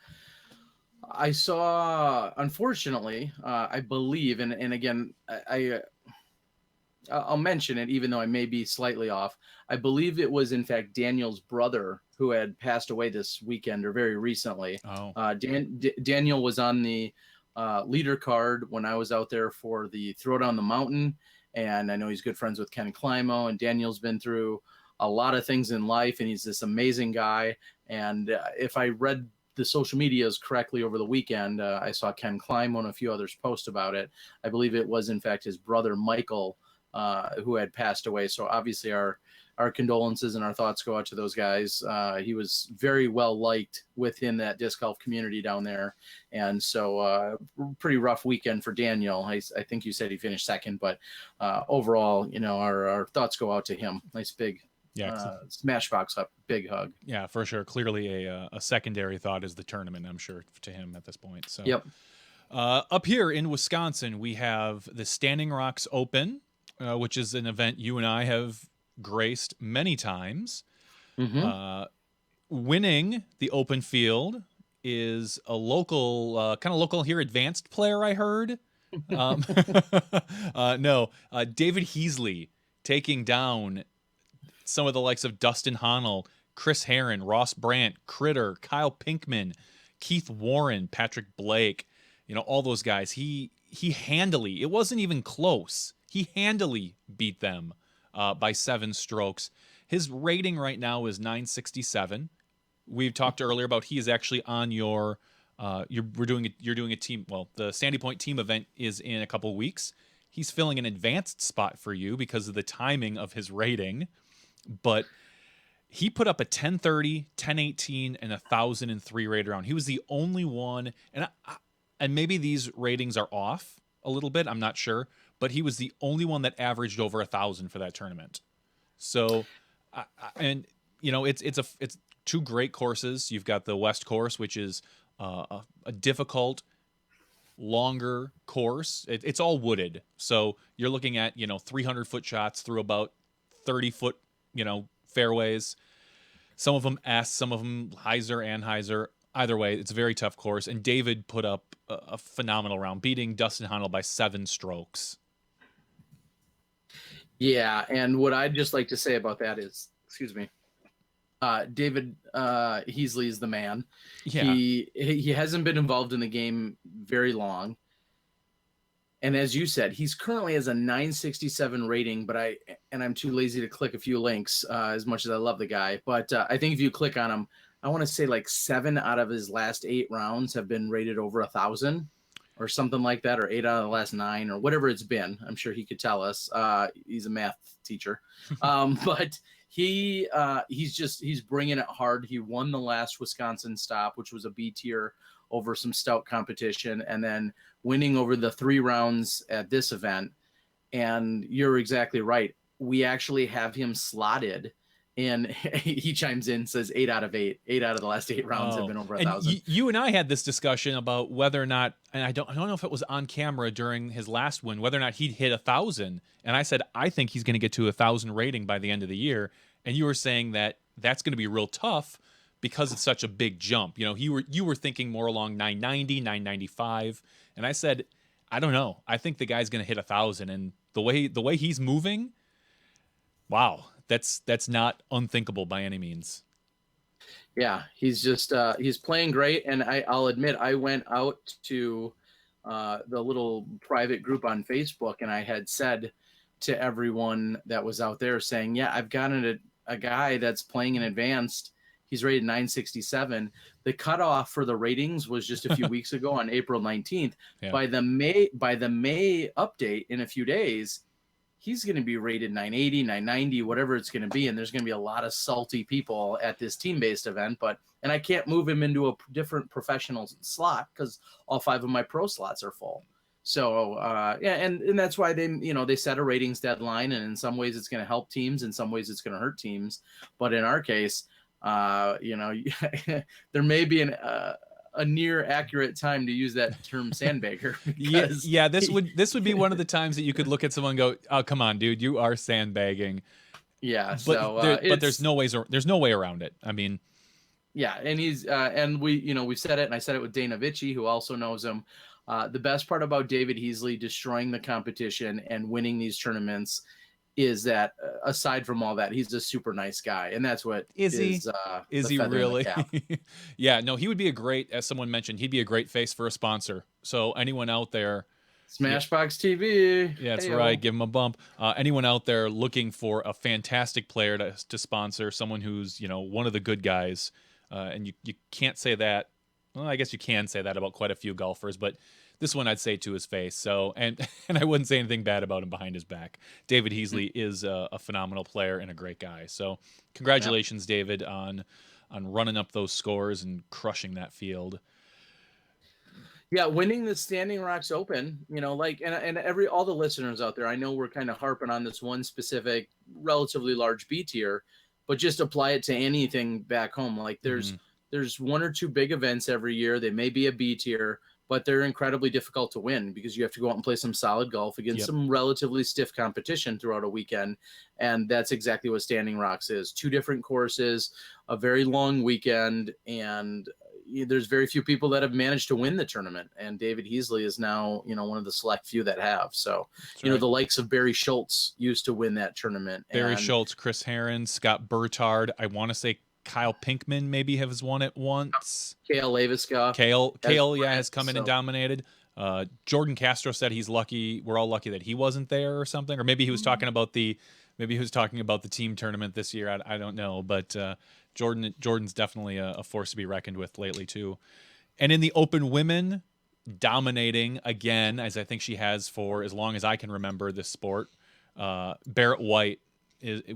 I saw, unfortunately, I believe, and again, I'll mention it, even though I may be slightly off. I believe it was, in fact, Daniel's brother who had passed away this weekend or very recently. Oh. Daniel was on the leader card when I was out there for the Throwdown the Mountain, and I know he's good friends with Ken Climo, and Daniel's been through a lot of things in life, and he's this amazing guy. And if I read the social medias correctly over the weekend, I saw Ken Climo and a few others post about it. I believe it was, in fact, his brother Michael who had passed away. So obviously our condolences and our thoughts go out to those guys. He was very well liked within that disc golf community down there. And so pretty rough weekend for Daniel. I think you said he finished second, but overall, our thoughts go out to him. Nice big Smashbox up, big hug. Yeah, for sure. Clearly a secondary thought is the tournament, I'm sure, to him at this point. So yep. Up here in Wisconsin, we have the Standing Rocks Open, which is an event you and I have graced many times. Winning the open field is a local, kind of local here, advanced player, I heard. No, David Heasley taking down some of the likes of Dustin Honnell, Chris Herron, Ross Brandt, Critter, Kyle Pinkman, Keith Warren, Patrick Blake, all those guys. He handily, it wasn't even close. He handily beat them by 7 strokes. His rating right now is 967. We've talked earlier about he is actually on you're doing a team. Well, the Sandy Point team event is in a couple weeks. he's filling an advanced spot for you because of the timing of his rating. But he put up a 1030, 1018, and 1,003 rated round. He was the only one, and maybe these ratings are off a little bit. I'm not sure, but he was the only one that averaged over 1,000 for that tournament. So, and you know, it's two great courses. You've got the West course, which is a difficult, longer course. It's all wooded, so you're looking at 300-foot shots through about 30-foot fairways. Some of them S, some of them Heiser and Heiser. Either way, it's a very tough course. And David put up a phenomenal round, beating Dustin Honnell by 7 strokes. Yeah, and what I'd just like to say about that is, excuse me, David Heasley is the man. Yeah. He hasn't been involved in the game very long. And as you said, he's currently has a 967 rating, but I'm too lazy to click a few links as much as I love the guy. But I think if you click on him, I want to say like 7 out of his last 8 rounds have been rated over 1,000 or something like that, or 8 out of the last 9 or whatever it's been. I'm sure he could tell us. He's a math teacher. But he's bringing it hard. He won the last Wisconsin stop, which was a B tier over some stout competition, and then winning over the 3 rounds at this event. And you're exactly right. We actually have him slotted, and he chimes in, says 8 out of 8. 8 out of the last 8 rounds have been over 1,000. You and I had this discussion about whether or not, and I don't know if it was on camera during his last win, whether or not he'd hit 1,000. And I said, I think he's going to get to 1,000 rating by the end of the year. And you were saying that that's going to be real tough because it's such a big jump. You were thinking more along 990, 995. And I said, I don't know. I think the guy's going to hit 1,000. And the way he's moving, wow, that's not unthinkable by any means. Yeah, he's just he's playing great. And I'll admit, I went out to the little private group on Facebook, and I had said to everyone that was out there saying, yeah, I've got a guy that's playing in advanced. He's rated 967. The cutoff for the ratings was just a few weeks ago on April 19th. Yeah. By the May update in a few days, he's going to be rated 980, 990, whatever it's going to be. And there's going to be a lot of salty people at this team-based event. And I can't move him into a different professional slot because all 5 of my pro slots are full. So yeah, and that's why they set a ratings deadline. And in some ways it's going to help teams. In some ways it's going to hurt teams. But in our case, there may be a near accurate time to use that term sandbagger. Yeah, this would be one of the times that you could look at someone and go, oh, come on, dude, you are sandbagging. Yeah. But there's no way around it. I mean, yeah. And he's, and we said it, and I said it with Dana Vici, who also knows him. The best part about David Heasley destroying the competition and winning these tournaments is that aside from all that, he's a super nice guy, and that's what is he really? Yeah, no, he would be a great, as someone mentioned, he'd be a great face for a sponsor. So anyone out there, Smashbox TV, yeah, that's right, give him a bump. Anyone out there looking for a fantastic player to sponsor, someone who's one of the good guys, and you can't say that. Well, I guess you can say that about quite a few golfers, but this one I'd say to his face. So, and I wouldn't say anything bad about him behind his back. David Heasley is a phenomenal player and a great guy. So congratulations, David, on running up those scores and crushing that field. Yeah, winning the Standing Rocks Open, and all the listeners out there, I know we're kind of harping on this one specific relatively large B tier, but just apply it to anything back home. Like there's 1 or 2 big events every year. They may be a B tier, but they're incredibly difficult to win because you have to go out and play some solid golf against some relatively stiff competition throughout a weekend. And that's exactly what Standing Rocks is. 2 different courses, a very long weekend, and there's very few people that have managed to win the tournament. And David Heasley is now, one of the select few that have. So, the likes of Barry Schultz used to win that tournament. Barry Schultz, Chris Herron, Scott Bertard. I want to say Kyle Pinkman maybe has won it once. Kale Laviska. Kale, has come in and dominated. Jordan Castro said he's lucky. We're all lucky that he wasn't there or something. Or maybe he was talking about the team tournament this year. I don't know, but Jordan's definitely a force to be reckoned with lately too. And in the Open Women, dominating again, as I think she has for as long as I can remember this sport. Barrett White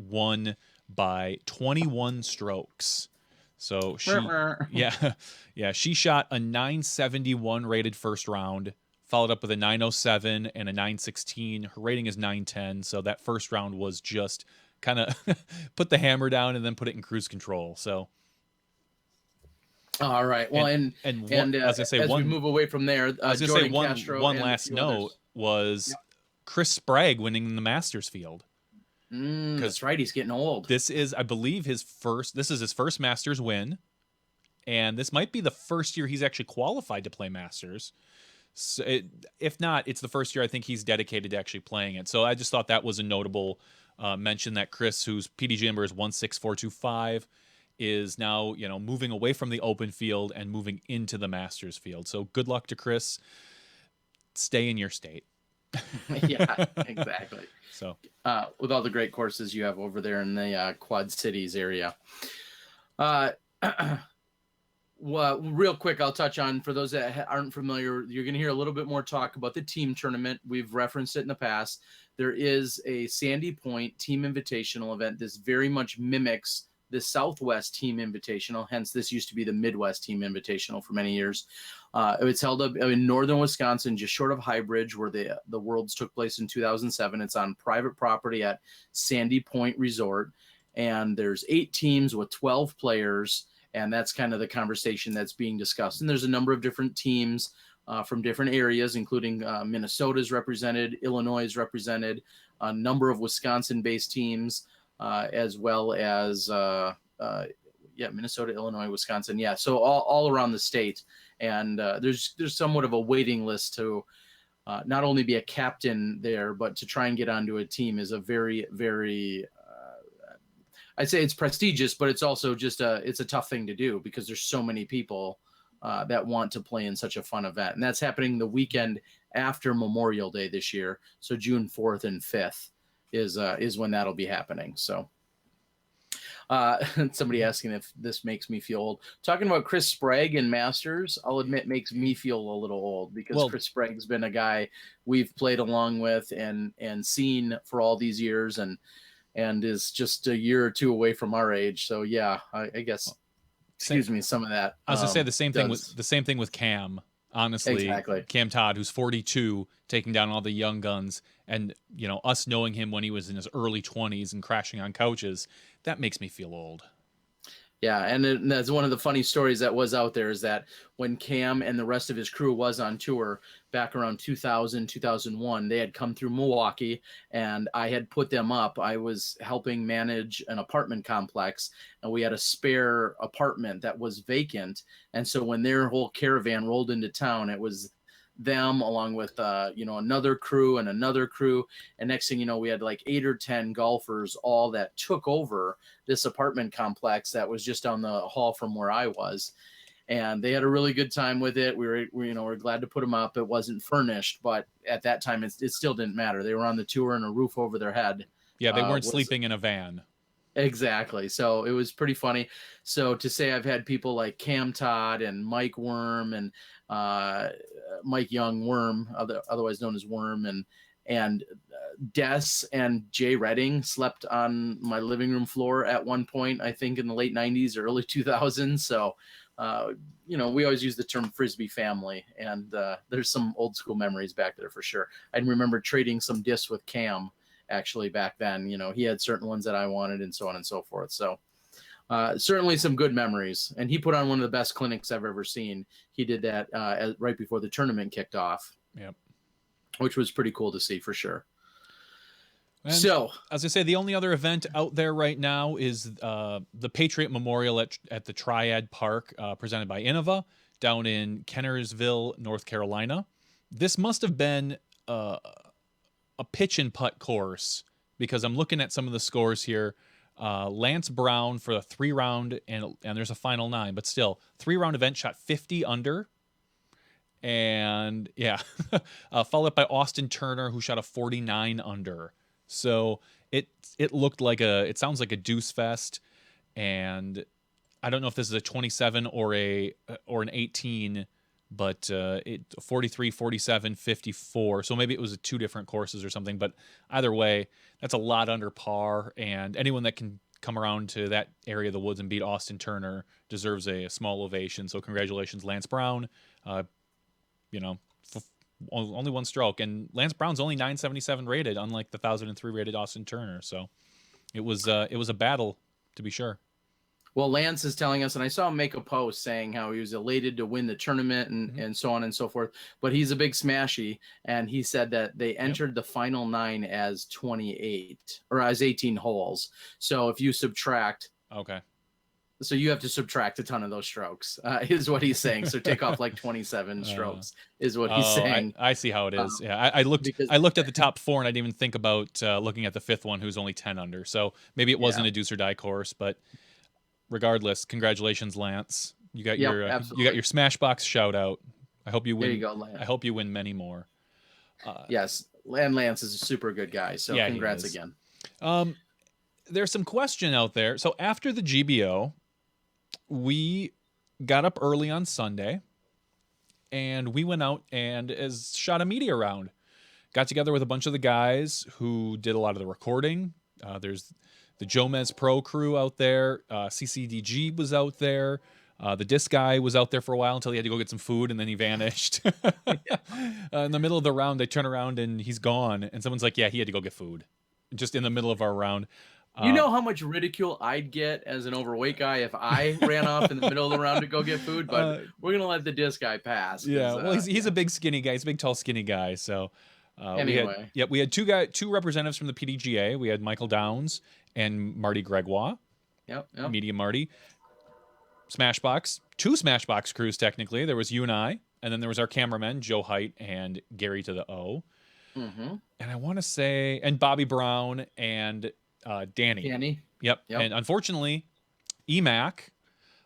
won by 21 strokes. So she, yeah, yeah, she shot a 971 rated first round, followed up with a 907 and a 916. Her rating is 910. So that first round was just kind of put the hammer down and then put it in cruise control. So. All right. Well, I was gonna say as we move away from there, I was gonna Jordan say one Castro one and a last few note others. was Chris Sprague winning the Masters field. That's right. He's getting old. This is, I believe, his first Masters win, and this might be the first year he's actually qualified to play Masters. So if not, it's the first year I think he's dedicated to actually playing it. So I just thought that was a notable mention that Chris, whose PDG number is 16425, is now, you know, moving away from the open field and moving into the Masters field. So good luck to Chris. Stay in your state. Yeah, exactly. So with all the great courses you have over there in the Quad Cities area. Well, real quick, I'll touch on, for those that aren't familiar, you're going to hear a little bit more talk about the team tournament. We've referenced it in the past. There is a Sandy Point Team Invitational event. This very much mimics the Southwest Team Invitational. Hence, this used to be the Midwest Team Invitational for many years. It's held up in northern Wisconsin, just short of High Bridge, where the Worlds took place in 2007. It's on private property at Sandy Point Resort. And there's 8 teams with 12 players. And that's kind of the conversation that's being discussed. And there's a number of different teams from different areas, including Minnesota is represented, Illinois is represented, a number of Wisconsin-based teams, as well as, Minnesota, Illinois, Wisconsin. Yeah, so all around the state. And there's somewhat of a waiting list to not only be a captain there, but to try and get onto a team is a very, very I'd say it's prestigious, but it's also just it's a tough thing to do because there's so many people that want to play in such a fun event. And that's happening the weekend after Memorial Day this year. So June 4th and 5th is when that'll be happening. So somebody asking if this makes me feel old. Talking about Chris Sprague and Masters, I'll admit makes me feel a little old because Chris Sprague's been a guy we've played along with and seen for all these years and is just a year or two away from our age. So yeah, I guess, excuse me, some of that. I was gonna say the same thing with Cam. Honestly, exactly. Cam Todd, who's 42, taking down all the young guns, and you know, us knowing him when he was in his early 20s and crashing on couches, that makes me feel old. Yeah, and that's one of the funny stories that was out there is that when Cam and the rest of his crew was on tour back around 2000, 2001, they had come through Milwaukee, and I had put them up. I was helping manage an apartment complex, and we had a spare apartment that was vacant. And so when their whole caravan rolled into town, it was them along with another crew and another crew, and next thing you know, we had like 8 or 10 golfers all that took over this apartment complex that was just down the hall from where I was, and they had a really good time with it. We're glad to put them up. It wasn't furnished, but at that time it still didn't matter. They were on the tour and a roof over their head. Yeah, they weren't sleeping in a van. Exactly. So it was pretty funny. So to say I've had people like Cam Todd and Mike Worm and Mike Young Worm, otherwise known as Worm, and Des and Jay Redding slept on my living room floor at one point, I think in the late 90s or early 2000s. So, we always use the term Frisbee family, and there's some old school memories back there for sure. I remember trading some discs with Cam actually back then. He had certain ones that I wanted and so on and so forth. So certainly some good memories. And he put on one of the best clinics I've ever seen. He did that right before the tournament kicked off. Yep. Which was pretty cool to see for sure. And so, as I say, the only other event out there right now is the Patriot Memorial at the Triad Park, presented by Innova down in Kennersville, North Carolina. This must have been a pitch and putt course because I'm looking at some of the scores here. Lance Brown for a 3-round and there's a final 9, but still 3-round event shot 50 under. And yeah, followed up by Austin Turner, who shot a 49 under. So it sounds like a deuce fest, and I don't know if this is a 27 or an 18, but 43, 47, 54. So maybe it was 2 different courses or something. But either way, that's a lot under par. And anyone that can come around to that area of the woods and beat Austin Turner deserves a small ovation. So congratulations, Lance Brown. You know, only 1 stroke. And Lance Brown's only 977 rated, unlike the 1,003 rated Austin Turner. So it was a battle, to be sure. Well, Lance is telling us, and I saw him make a post saying how he was elated to win the tournament and so on and so forth. But he's a big smashy, and he said that they entered the final 9 as 28 or as 18 holes. So if you subtract, so you have to subtract a ton of those strokes, is what he's saying. So take off like 27 strokes is what he's saying. I see how it is. I looked at the top 4, and I didn't even think about looking at the 5th one, who's only 10 under. So maybe it wasn't a deuce or die course, but regardless, congratulations, Lance. You got your Smashbox shout out. I hope you win. There you go, Lance. I hope you win many more. Yes, and Lance is a super good guy. So congrats again. There's some question out there. So after the GBO, we got up early on Sunday, and we went out and shot a media round. Got together with a bunch of the guys who did a lot of the recording. There's the Jomez Pro crew out there. CCDG was out there. The disc guy was out there for a while until he had to go get some food, and then he vanished. In the middle of the round, they turn around and he's gone. And someone's like, yeah, he had to go get food. Just in the middle of our round. You know how much ridicule I'd get as an overweight guy if I ran off in the middle of the round to go get food, but we're going to let the disc guy pass. Yeah, well, he's a big, skinny guy. He's a big, tall, skinny guy. So anyway. We had two representatives from the PDGA. We had Michael Downs and Marty Gregoire. Yep. Media Marty. Smashbox. 2 Smashbox crews, technically. There was you and I, and then there was our cameramen, Joe Height and Gary to the O. Mm-hmm. And I want to say, and Bobby Brown and Danny. Yep. And unfortunately, EMAC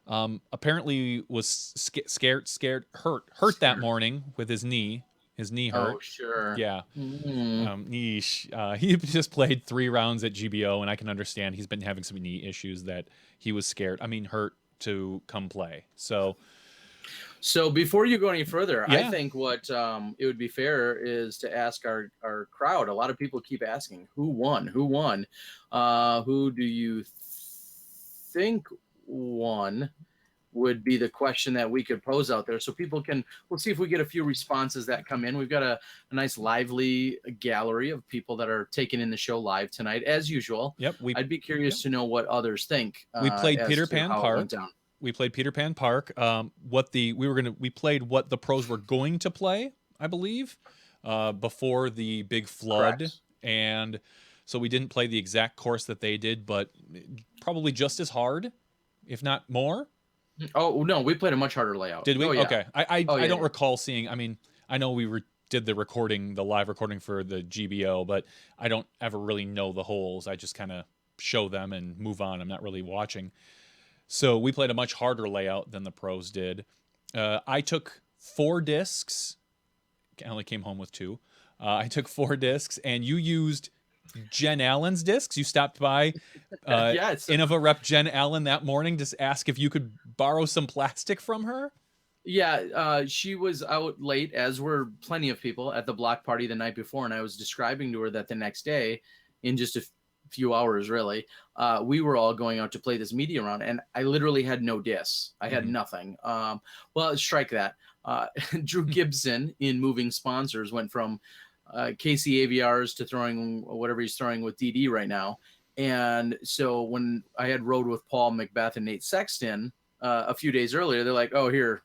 apparently was scared, hurt that morning with his knee. His knee hurt. Oh, sure. Yeah. Mm-hmm. He just played 3 rounds at GBO, and I can understand he's been having some knee issues that he was hurt to come play. So before you go any further, I think what it would be fair is to ask our crowd. A lot of people keep asking, who won? Who do you think won? Would be the question that we could pose out there, so people we'll see if we get a few responses that come in. We've got a nice lively gallery of people that are taking in the show live tonight, as usual. Yep. I'd be curious to know what others think. We played Peter Pan Park. We played Peter Pan Park. We played what the pros were going to play, I believe, before the big flood. Correct. And so we didn't play the exact course that they did, but probably just as hard, if not more. Oh no, we played a much harder layout. Did we? Oh, yeah. Okay. I don't recall seeing. I mean, I know we did the live recording for the GBO, but I don't ever really know the holes. I just kind of show them and move on. I'm not really watching. So we played a much harder layout than the pros did. I took 4 discs. I only came home with 2. I took 4 discs, and you used Jen Allen's discs. You stopped by Innova rep Jen Allen that morning to ask if you could borrow some plastic from her. Yeah, she was out late, as were plenty of people at the block party the night before, and I was describing to her that the next day, in just a few hours really, we were all going out to play this media round, and I literally had no discs. I had nothing. Well, strike that. Drew Gibson in moving sponsors went from KC AVRs to throwing whatever he's throwing with DD right now. And so when I had rode with Paul Macbeth and Nate Sexton a few days earlier, they're like, oh, here,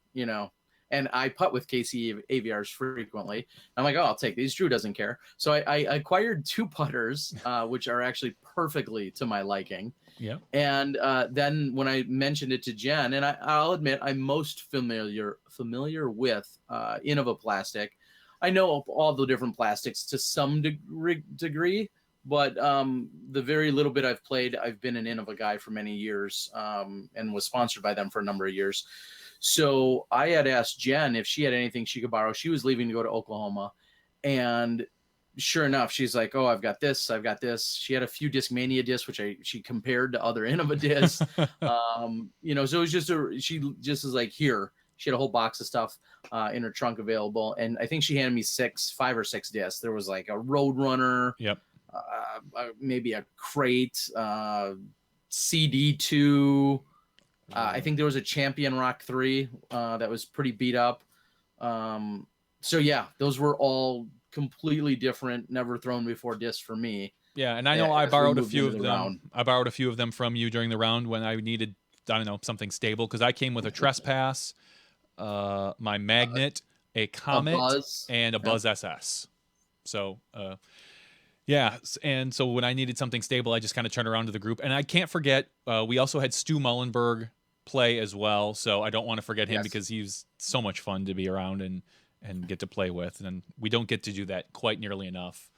and I putt with KC AVRs frequently. I'm like, oh, I'll take these. Drew doesn't care. So I acquired 2 putters, which are actually perfectly to my liking. Yeah. And then when I mentioned it to Jen, and I'll admit I'm most familiar with Innova plastic. I know all the different plastics to some degree, but the very little bit I've played, I've been an Innova guy for many years and was sponsored by them for a number of years. So I had asked Jen if she had anything she could borrow. She was leaving to go to Oklahoma. And sure enough, she's like, oh, I've got this. She had a few Discmania discs, which she compared to other Innova discs. So it was she just was like, here. She had a whole box of stuff in her trunk available, and I think she handed me 5 or 6 discs. There was like a Roadrunner, Yep. maybe a Crate, CD2. I think there was a Champion Rock 3 that was pretty beat up. So yeah, those were all completely different, never thrown before discs for me. Yeah, and I know I as we borrowed a moved few into of the them. round. I borrowed a few of them from you during the round when I needed, I don't know, something stable, because I came with a Trespass, my Magnet, a Comet, Buzz. and a Buzz SS. So, yeah, and so when I needed something stable, I just kind of turned around to the group. And I can't forget, we also had Stu Mullenberg play as well, so I don't want to forget him, Yes. because he's so much fun to be around and get to play with, and we don't get to do that quite nearly enough.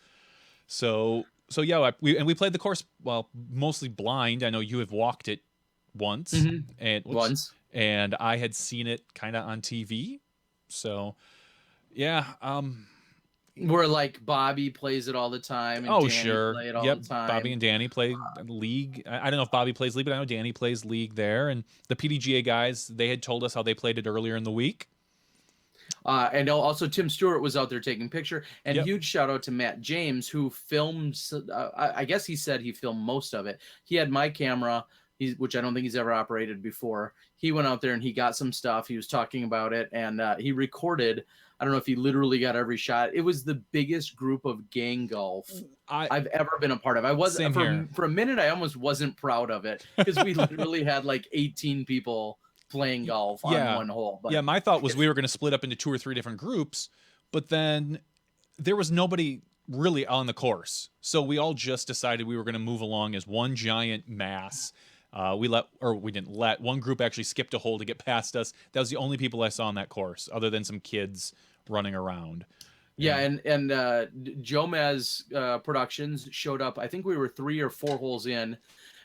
So yeah, we played the course, well, mostly blind. I know you have walked it once, and I had seen it kind of on TV. So yeah, where like Bobby plays it all the time, and oh Danny sure, play it all yep. the time. Bobby and Danny play League. I don't know if Bobby plays League, but I know Danny plays League there. And the PDGA guys, they had told us how they played it earlier in the week. And also Tim Stewart was out there taking picture. And Yep. huge shout out to Matt James, who filmed. I guess he said he filmed most of it. He had my camera, which I don't think he's ever operated before. He went out there and he got some stuff. He was talking about it, and he recorded. I don't know if he literally got every shot. It was the biggest group of gang golf I've ever been a part of. I was for a minute. I almost wasn't proud of it, because we literally had like 18 people playing golf on one hole. But yeah, my thought was we were going to split up into 2 or 3 different groups, but then there was nobody really on the course, so we all just decided we were going to move along as one giant mass. We didn't let one group actually skipped a hole to get past us. That was the only people I saw on that course, other than some kids running around. Yeah, and Jomez Productions showed up. I think we were 3 or 4 holes in,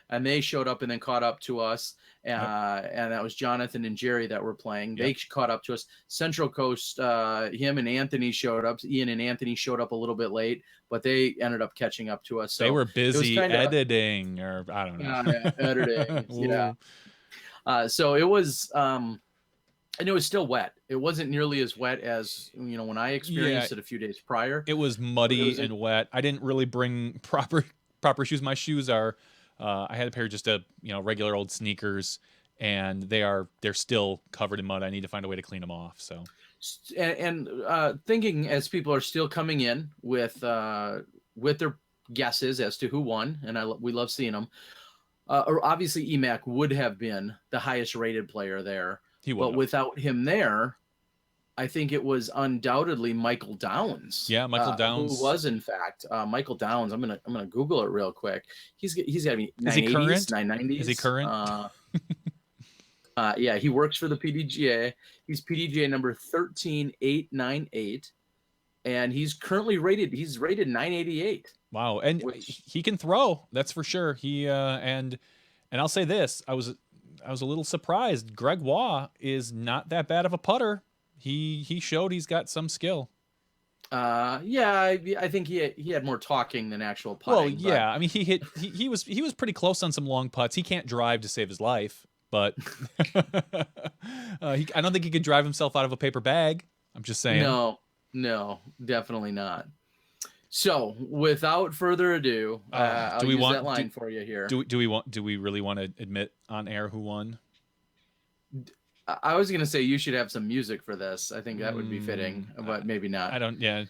and they showed up and then caught up to us. And that was Jonathan and Jerry that were playing. They caught up to us. Central Coast, him and Anthony showed up. Ian and Anthony showed up a little bit late, but they ended up catching up to us. So they were busy editing, or I don't know. Editing. Yeah. So it was, and it was still wet. It wasn't nearly as wet as when I experienced it a few days prior. It was muddy and wet. I didn't really bring proper shoes. My shoes are. I had a pair of just regular old sneakers, and they're still covered in mud. I need to find a way to clean them off. So, and thinking as people are still coming in with their guesses as to who won, and we love seeing them. Obviously, Emac would have been the highest rated player there, but without him there, I think it was undoubtedly Michael Downs. Yeah, Michael Downs, who was in fact Michael Downs. I'm gonna Google it real quick. He's got to be 980s, 990s. Is he current? Yeah, he works for the PDGA. He's PDGA number 13898, and he's currently rated. He's rated 988. Wow, and he can throw. That's for sure. He and I'll say this: I was a little surprised. Greg Waugh is not that bad of a putter. He showed he's got some skill. Yeah, I think he had more talking than actual putting. Well, yeah, I mean he was pretty close on some long putts. He can't drive to save his life, but I don't think he could drive himself out of a paper bag. I'm just saying. No, definitely not. So, without further ado, I'll use that line for you here. Do we really want to admit on air who won? I was going to say you should have some music for this. I think that would be fitting, but maybe not. I don't, yeah.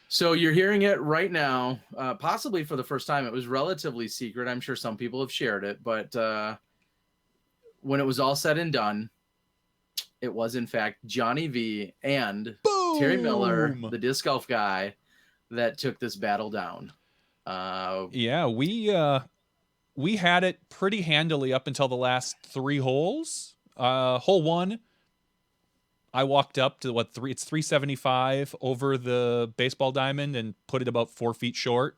So you're hearing it right now, possibly for the first time. It was relatively secret. I'm sure some people have shared it, but when it was all said and done, it was in fact Johnny V and Terry Miller, the disc golf guy, that took this battle down. Yeah, we had it pretty handily up until the last 3 holes. Hole 1, I walked up to it's 375 over the baseball diamond and put it about 4 feet short.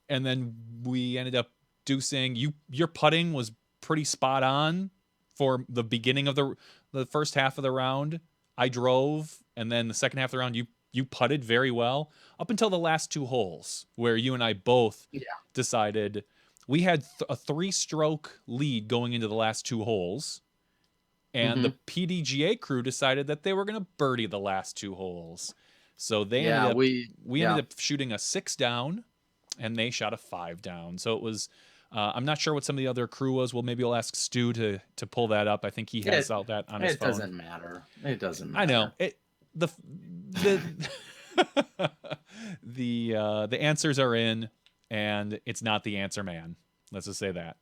And then we ended up deucing. Your putting was pretty spot on for the beginning of the first half of the round. I drove, and then the second half of the round you putted very well up until the last 2 holes, where you and I both decided we had a 3-stroke lead going into the last 2 holes. and the PDGA crew decided that they were going to birdie the last 2 holes. So they we ended up shooting a 6 down, and they shot a 5 down. So it was. I'm not sure what some of the other crew was. Well, maybe we'll ask Stu to pull that up. I think he has all that on his phone. It doesn't matter. It doesn't matter. I know it. The answers are in, and it's not the answer man. Let's just say that.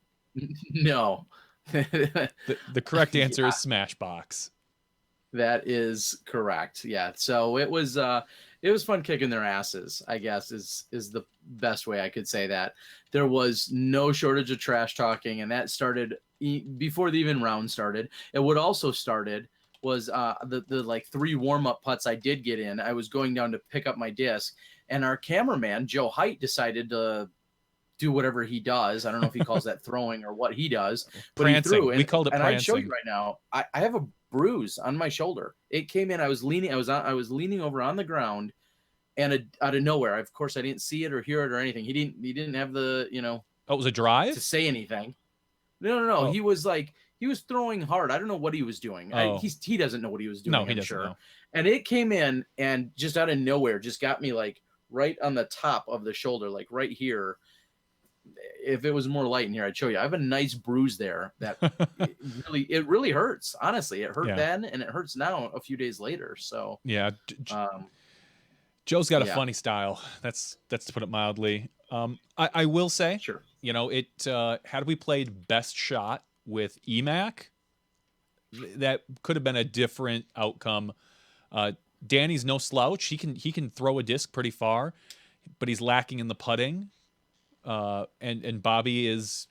No. The correct answer is Smashbox. That is correct. Yeah. So it was fun kicking their asses, I guess is the best way I could say that. There was no shortage of trash talking, and that started before the even round started. And what also started was the like 3 warm-up putts I did get in. I was going down to pick up my disc, and our cameraman, Joe Height, decided to do whatever he does. I don't know if he calls that throwing or what he does, but prancing. He threw. And, we called it and prancing. I'd show you right now. I have a bruise on my shoulder. It came in. I was leaning over on the ground, and out of nowhere, of course, I didn't see it or hear it or anything. He didn't have the Oh, it was a drive to say anything. No. Oh. He was throwing hard. I don't know what he was doing. Oh. He doesn't know what he was doing. No, he I'm doesn't sure. know. And it came in and just out of nowhere, just got me like right on the top of the shoulder, like right here. If it was more light in here, I'd show you. I have a nice bruise there that it really hurts. Honestly, it hurt then, and it hurts now a few days later. So yeah, Joe's got a funny style. That's to put it mildly. I will say, sure. Had we played best shot with EMAC, that could have been a different outcome. Danny's no slouch. He can throw a disc pretty far, but he's lacking in the putting. And Bobby is,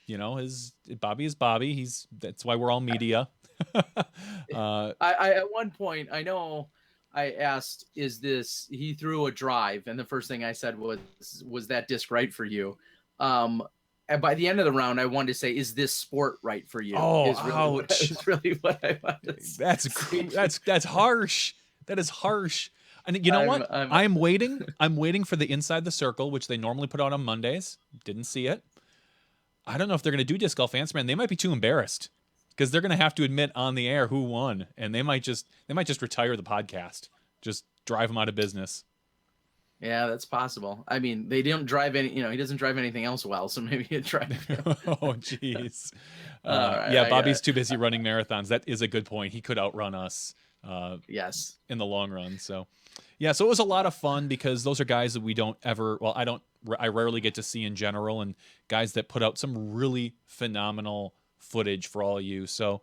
Bobby is Bobby. That's why we're all media. I at one point, I know I asked, he threw a drive, and the first thing I said was that disc right for you? And by the end of the round, I wanted to say, is this sport right for you? Is really what I wanted to say. That's harsh. That is harsh. And you know what? I'm waiting. I'm waiting for the Inside the Circle, which they normally put out on Mondays. Didn't see it. I don't know if they're going to do Disc Golf Answer Man. They might be too embarrassed because they're going to have to admit on the air who won, and they might just retire the podcast, just drive them out of business. Yeah, that's possible. I mean, they don't drive any. He doesn't drive anything else well, so maybe he'd try. Oh, jeez. Right, Bobby's too busy running marathons. That is a good point. He could outrun us. Yes, in the long run. So it was a lot of fun because those are guys that we don't ever, I rarely get to see in general, and guys that put out some really phenomenal footage for all of you. So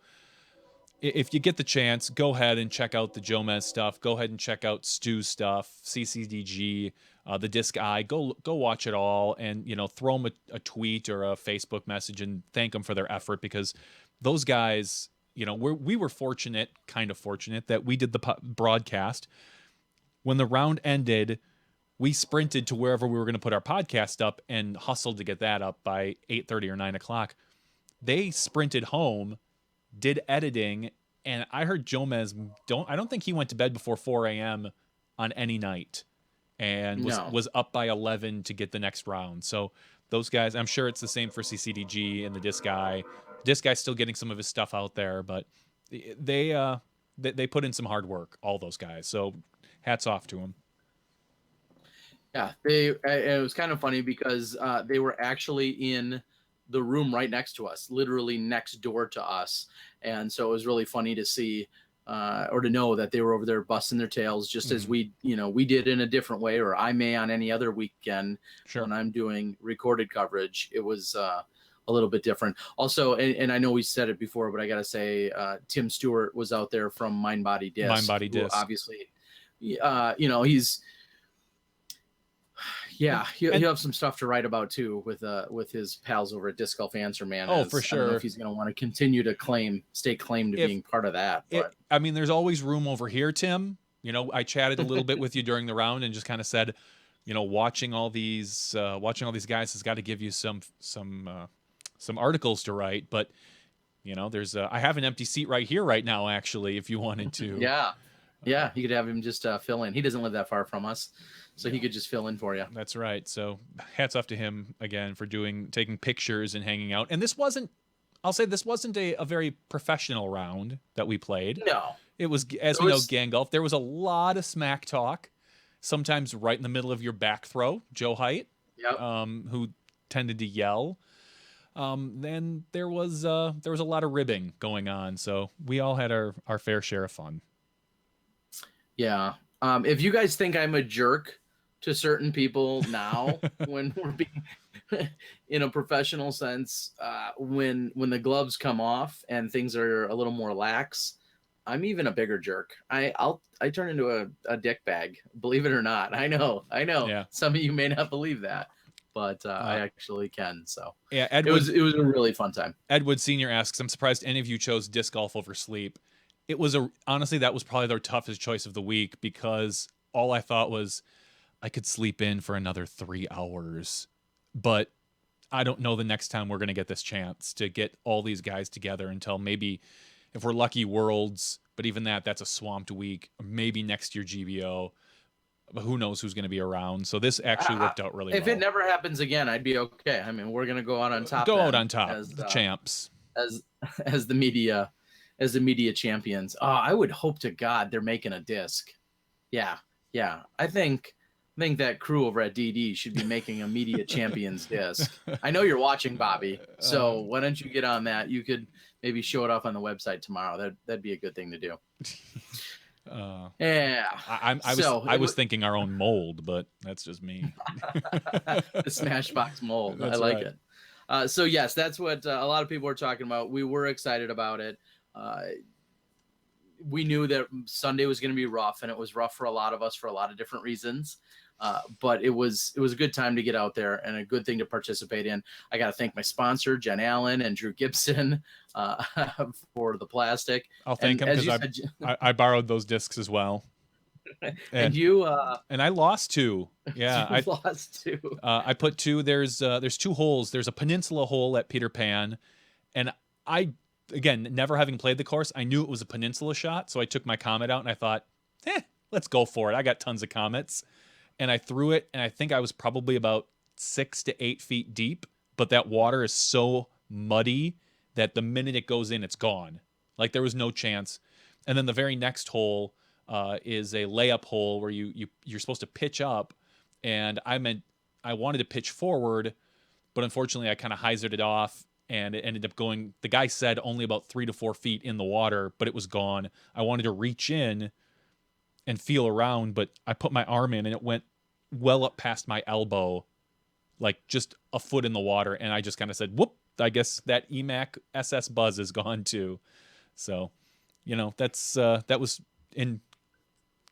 if you get the chance, go ahead and check out the Jomez stuff. Go ahead and check out Stu's stuff, CCDG, the Disc Eye. Go watch it all, and throw them a tweet or a Facebook message and thank them for their effort, because those guys, we were kind of fortunate that we did the broadcast. When the round ended, we sprinted to wherever we were going to put our podcast up and hustled to get that up by 8:30 or 9 o'clock. They sprinted home, did editing, and I heard Jomez I don't think he went to bed before 4 a.m. on any night, and was up by 11 to get the next round. So those guys, I'm sure it's the same for CCDG and the Disc Guy. Disc Guy's still getting some of his stuff out there, but they put in some hard work, all those guys. So hats off to them. Yeah, it was kind of funny because they were actually in the room right next to us, literally next door to us. And so it was really funny to see or to know that they were over there busting their tails, just as we did in a different way, or I may on any other weekend when I'm doing recorded coverage. It was a little bit different. Also, and I know we said it before, but I got to say, Tim Stewart was out there from Mind Body Disc. Mind Body Disc. Obviously, he's... Yeah, he'll have some stuff to write about too with his pals over at Disc Golf Answer Man. Oh, for sure. I don't know if he's going to want to continue to stay claimed to being part of that. But there's always room over here, Tim. I chatted a little bit with you during the round and just kind of said, watching all these guys has got to give you some articles to write. But there's I have an empty seat right here right now, actually, if you wanted to. Yeah, you could have him just fill in. He doesn't live that far from us, so he could just fill in for you. That's right. So hats off to him again for taking pictures and hanging out. And this wasn't I'll say this wasn't a very professional round that we played. No, It was, as it we know, was, gang golf. There was a lot of smack talk, sometimes right in the middle of your back throw. Joe Height, yep. who tended to yell. Then there was a lot of ribbing going on, so we all had our fair share of fun. Yeah. If you guys think I'm a jerk to certain people now, when we're being in a professional sense, when the gloves come off and things are a little more lax, I'm even a bigger jerk. I turn into a dick bag, believe it or not. I know. Yeah. Some of you may not believe that, but I actually can. So Yeah, it was a really fun time. Edward Senior asks, "I'm surprised any of you chose disc golf over sleep." It was honestly, that was probably their toughest choice of the week, because all I thought was I could sleep in for another 3 hours, but I don't know the next time we're going to get this chance to get all these guys together until maybe, if we're lucky, Worlds, but even that's a swamped week. Maybe next year GBO, but who knows who's going to be around. So this actually worked out really well. If it never happens again, I'd be okay. I mean, we're going to go out on top. Go out on top, as the champs, as the media champions. Oh, I would hope to God they're making a disc. Yeah. I think that crew over at DD should be making a media champions disc. I know you're watching, Bobby. So why don't you get on that? You could maybe show it off on the website tomorrow. That'd be a good thing to do. Yeah. I was thinking our own mold, but that's just me. The Smashbox mold. That's I like right. it. So yes, that's what a lot of people were talking about. We were excited about it. We knew that Sunday was going to be rough, and it was rough for a lot of us for a lot of different reasons. But it was a good time to get out there and a good thing to participate in. I got to thank my sponsor, Jen Allen and Drew Gibson, for the plastic. I'll thank him because I borrowed those discs as well. And you and I lost 2. Yeah, I lost 2. I put 2. There's 2 holes. There's a peninsula hole at Peter Pan, and I, again, never having played the course, I knew it was a peninsula shot, so I took my Comet out and I thought, let's go for it. I got tons of Comets. And I threw it, and I think I was probably about 6 to 8 feet deep, but that water is so muddy that the minute it goes in, it's gone. Like, there was no chance. And then the very next hole is a layup hole where you're supposed to pitch up, and I wanted to pitch forward, but unfortunately I kind of hyzered it off, and it ended up going, the guy said only about 3 to 4 feet in the water, but it was gone. I wanted to reach in and feel around, but I put my arm in and it went well up past my elbow, like just a foot in the water, and I just kind of said, whoop, I guess that EMAC SS Buzz is gone too. So, that was in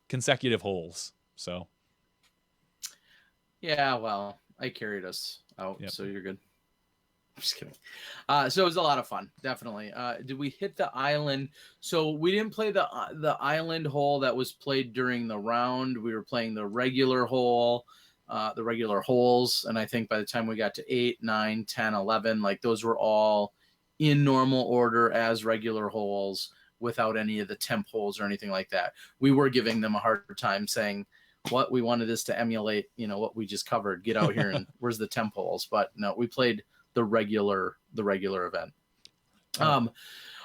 consecutive holes. So yeah, well, I carried us out, Yep. So you're good. I'm just kidding. So it was a lot of fun, definitely. Did we hit the island? So we didn't play the island hole that was played during the round. We were playing the regular hole, the regular holes. And I think by the time we got to 8, 9, 10, 11, like those were all in normal order as regular holes without any of the temp holes or anything like that. We were giving them a hard time saying, what we wanted this to emulate, what we just covered. Get out here and where's the temp holes? But no, we played the regular event. All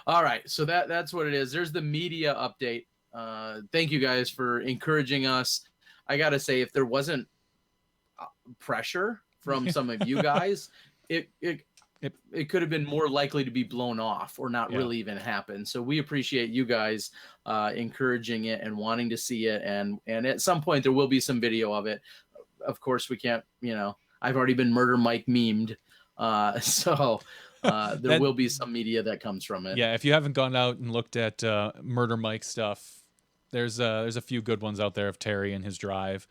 right, so that's what it is. There's the media update. Thank you guys for encouraging us. I gotta say, if there wasn't pressure from some of you guys, it could have been more likely to be blown off or not really even happen. So we appreciate you guys encouraging it and wanting to see it, and at some point there will be some video of it. Of course, we can't, I've already been Murder Mike memed. So there will be some media that comes from it. Yeah, if you haven't gone out and looked at Murder Mike stuff, there's a few good ones out there of Terry and his drive.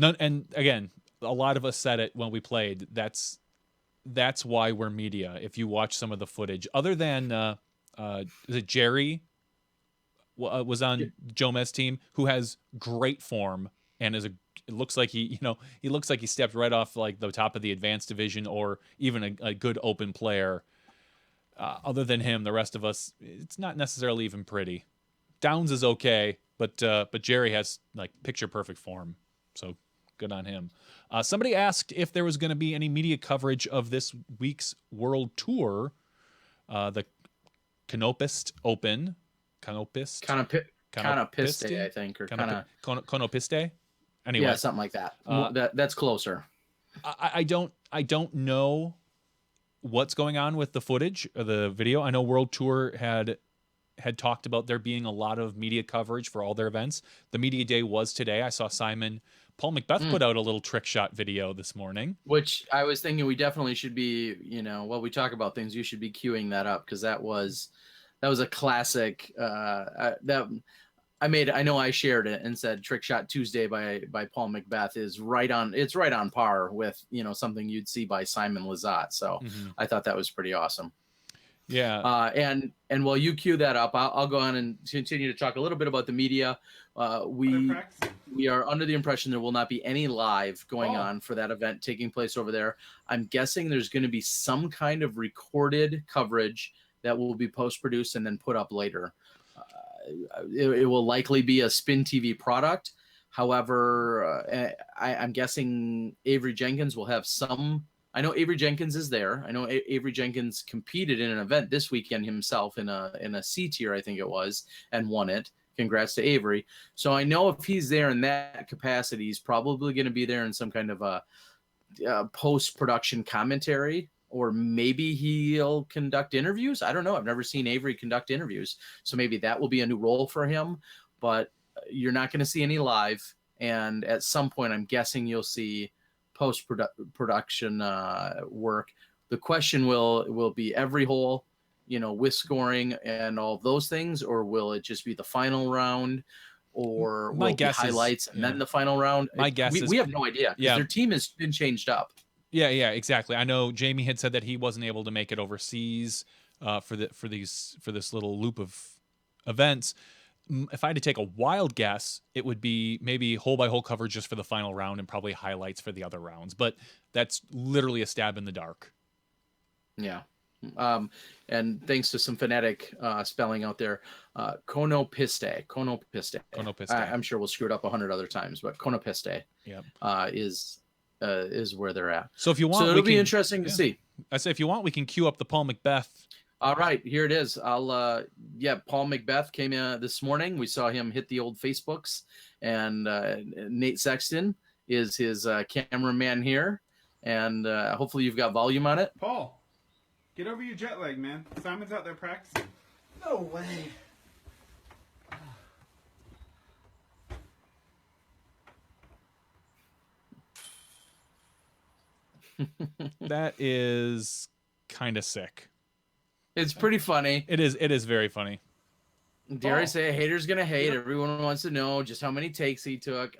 And again, a lot of us said it when we played. That's why we're media. If you watch some of the footage, other than is it Jerry was on Jomez's team, who has great form and it looks like he looks like he stepped right off like the top of the advanced division or even a good open player. Other than him, the rest of us, it's not necessarily even pretty. Downs is okay, but Jerry has like picture perfect form, so good on him. Somebody asked if there was going to be any media coverage of this week's World Tour. the Canopist Open. Piste, I think, or Conopiste. Anyway, yeah, something like that. That's closer. I don't know what's going on with the footage or the video. I know World Tour had talked about there being a lot of media coverage for all their events. The media day was today. I saw Paul McBeth put out a little trick shot video this morning, which I was thinking we definitely should be, while we talk about things, you should be queuing that up, because that was a classic. I know I shared it and said Trick Shot Tuesday by Paul McBeth is right on par with, something you'd see by Simon Lizotte. So I thought that was pretty awesome. Yeah. And while you cue that up, I'll go on and continue to talk a little bit about the media. We are under the impression there will not be any live going on for that event taking place over there. I'm guessing there's going to be some kind of recorded coverage that will be post-produced and then put up later. It will likely be a Spin TV product. However, I'm guessing Avery Jenkins will have some. I know Avery Jenkins is there. I know Avery Jenkins competed in an event this weekend himself in a C tier, I think it was, and won it. Congrats to Avery. So I know if he's there in that capacity, he's probably going to be there in some kind of a post-production commentary, or maybe he'll conduct interviews. I don't know. I've never seen Avery conduct interviews. So maybe that will be a new role for him, but you're not going to see any live. And at some point, I'm guessing you'll see post-production work. The question will be every hole, with scoring and all those things, or will it just be the final round, or will it be highlights and then the final round? My guess is we have no idea, because their team has been changed up. Yeah, exactly. I know Jamie had said that he wasn't able to make it overseas for this little loop of events. If I had to take a wild guess, it would be maybe hole by hole coverage just for the final round and probably highlights for the other rounds. But that's literally a stab in the dark. Yeah. And thanks to some phonetic spelling out there, Conopiste. I'm sure we'll screw it up 100 other times, but Conopiste is where they're at. So if you want, it'll be interesting to see. I say if you want, we can queue up the Paul McBeth. All right, here it is. Paul McBeth came in this morning. We saw him hit the old Facebooks, and Nate Sexton is his cameraman here, and hopefully you've got volume on it. Paul, get over your jet lag, man. Simon's out there practicing. No way. That is kind of sick. It's pretty funny. It is very funny. Dare I say, a hater's gonna hate. Everyone wants to know just how many takes he took.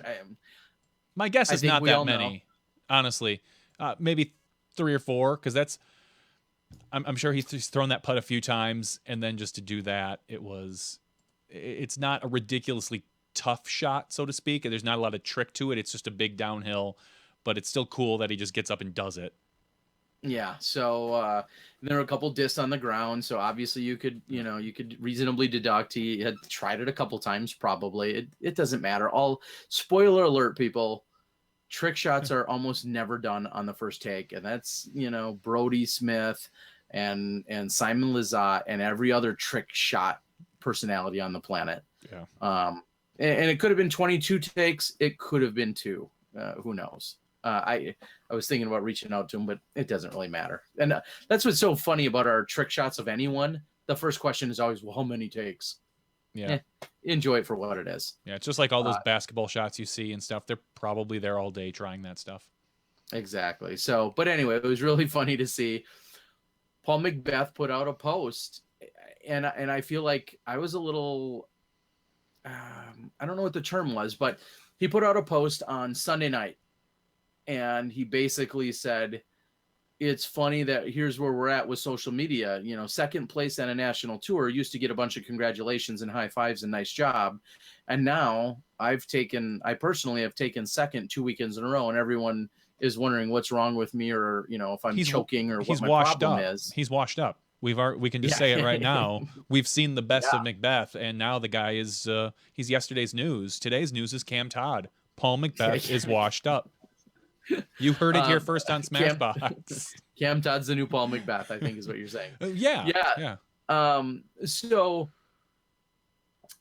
My guess is not that many, honestly. Maybe 3 or 4, because that's. I'm sure he's thrown that putt a few times, and then just to do that, it's not a ridiculously tough shot, so to speak. There's not a lot of trick to it. It's just a big downhill, but it's still cool that he just gets up and does it. Yeah. So there were a couple discs on the ground. So obviously you could reasonably deduct he had tried it a couple times. Probably it doesn't matter. Spoiler alert, people. Trick shots are almost never done on the first take, and that's Brody Smith and Simon Lizotte and every other trick shot personality on the planet. Yeah. And it could have been 22 takes. It could have been 2. Who knows? I was thinking about reaching out to him, but it doesn't really matter. And that's what's so funny about our trick shots of anyone. The first question is always, well, how many takes? Yeah. Enjoy it for what it is. Yeah, it's just like all those basketball shots you see and stuff. They're probably there all day trying that stuff. Exactly. So, but anyway, it was really funny to see. Paul McBeth put out a post, and I feel like I was a little, I don't know what the term was, but he put out a post on Sunday night, and he basically said, it's funny that here's where we're at with social media. Second place on a national tour used to get a bunch of congratulations and high fives and nice job. And now I personally have taken second 2 weekends in a row, and everyone is wondering what's wrong with me, or, if I'm choking, or what my problem is. He's washed up. We can just say it right now. We've seen the best of McBeth, and now the guy is, he's yesterday's news. Today's news is Cam Todd. Paul McBeth is washed up. You heard it here first on Smashbox. Cam Todd's the new Paul Macbeth, I think is what you're saying. Yeah. So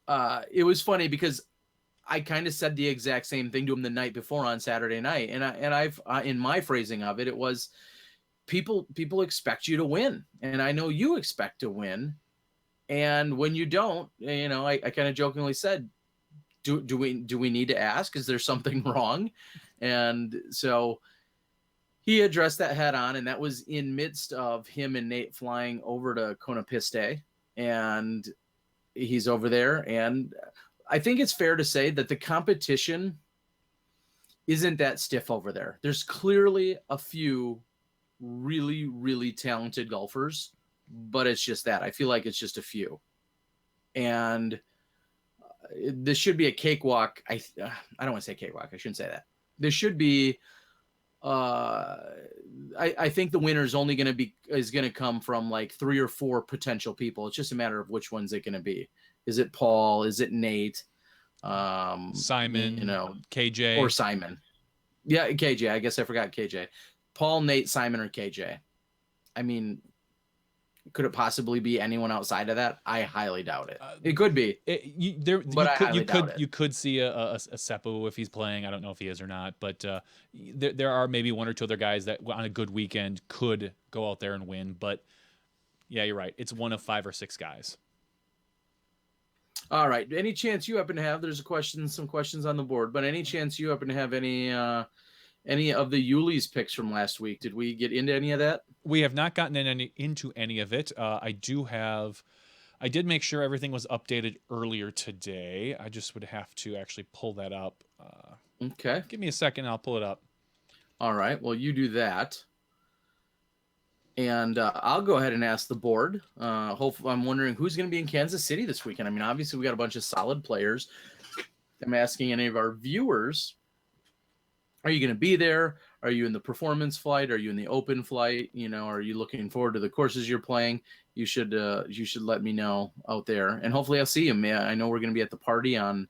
it was funny because I kind of said the exact same thing to him the night before on Saturday night, and I've in my phrasing of it, it was people expect you to win, and I know you expect to win, and when you don't, I kind of jokingly said, do we need to ask? Is there something wrong? And so he addressed that head on, and that was in midst of him and Nate flying over to Conapiste, and he's over there, and I think it's fair to say that the competition isn't that stiff over there. There's clearly a few really, really talented golfers, but it's just that. I feel like it's just a few. And this should be a cakewalk. I don't want to say cakewalk. I shouldn't say that. This should be I think the winner is only going to come from like 3 or 4 potential people. It's just a matter of which one's it going to be. Is it Paul? Is it Nate? Simon, KJ, or Simon. Yeah, KJ. I guess I forgot KJ. Paul, Nate, Simon, or KJ. I mean, could it possibly be anyone outside of that? I highly doubt it. It could be. You could see a Seppo if he's playing. I don't know if he is or not, but there are maybe 1 or 2 other guys that on a good weekend could go out there and win. But yeah, you're right. It's one of 5 or 6 guys. All right. Any chance you happen to have? There's some questions on the board, but any chance you happen to have any of the Yuli's picks from last week? Did we get into any of that? We have not gotten into any of it. I did make sure everything was updated earlier today. I just would have to actually pull that up. Okay. Give me a second. I'll pull it up. All right. Well, you do that. And I'll go ahead and ask the board. Hopefully, I'm wondering who's going to be in Kansas City this weekend. I mean, obviously, we got a bunch of solid players. I'm asking any of our viewers, are you going to be there? Are you in the performance flight? Are you in the open flight? Are you looking forward to the courses you're playing? You should let me know out there, and hopefully I'll see you. I know we're going to be at the party on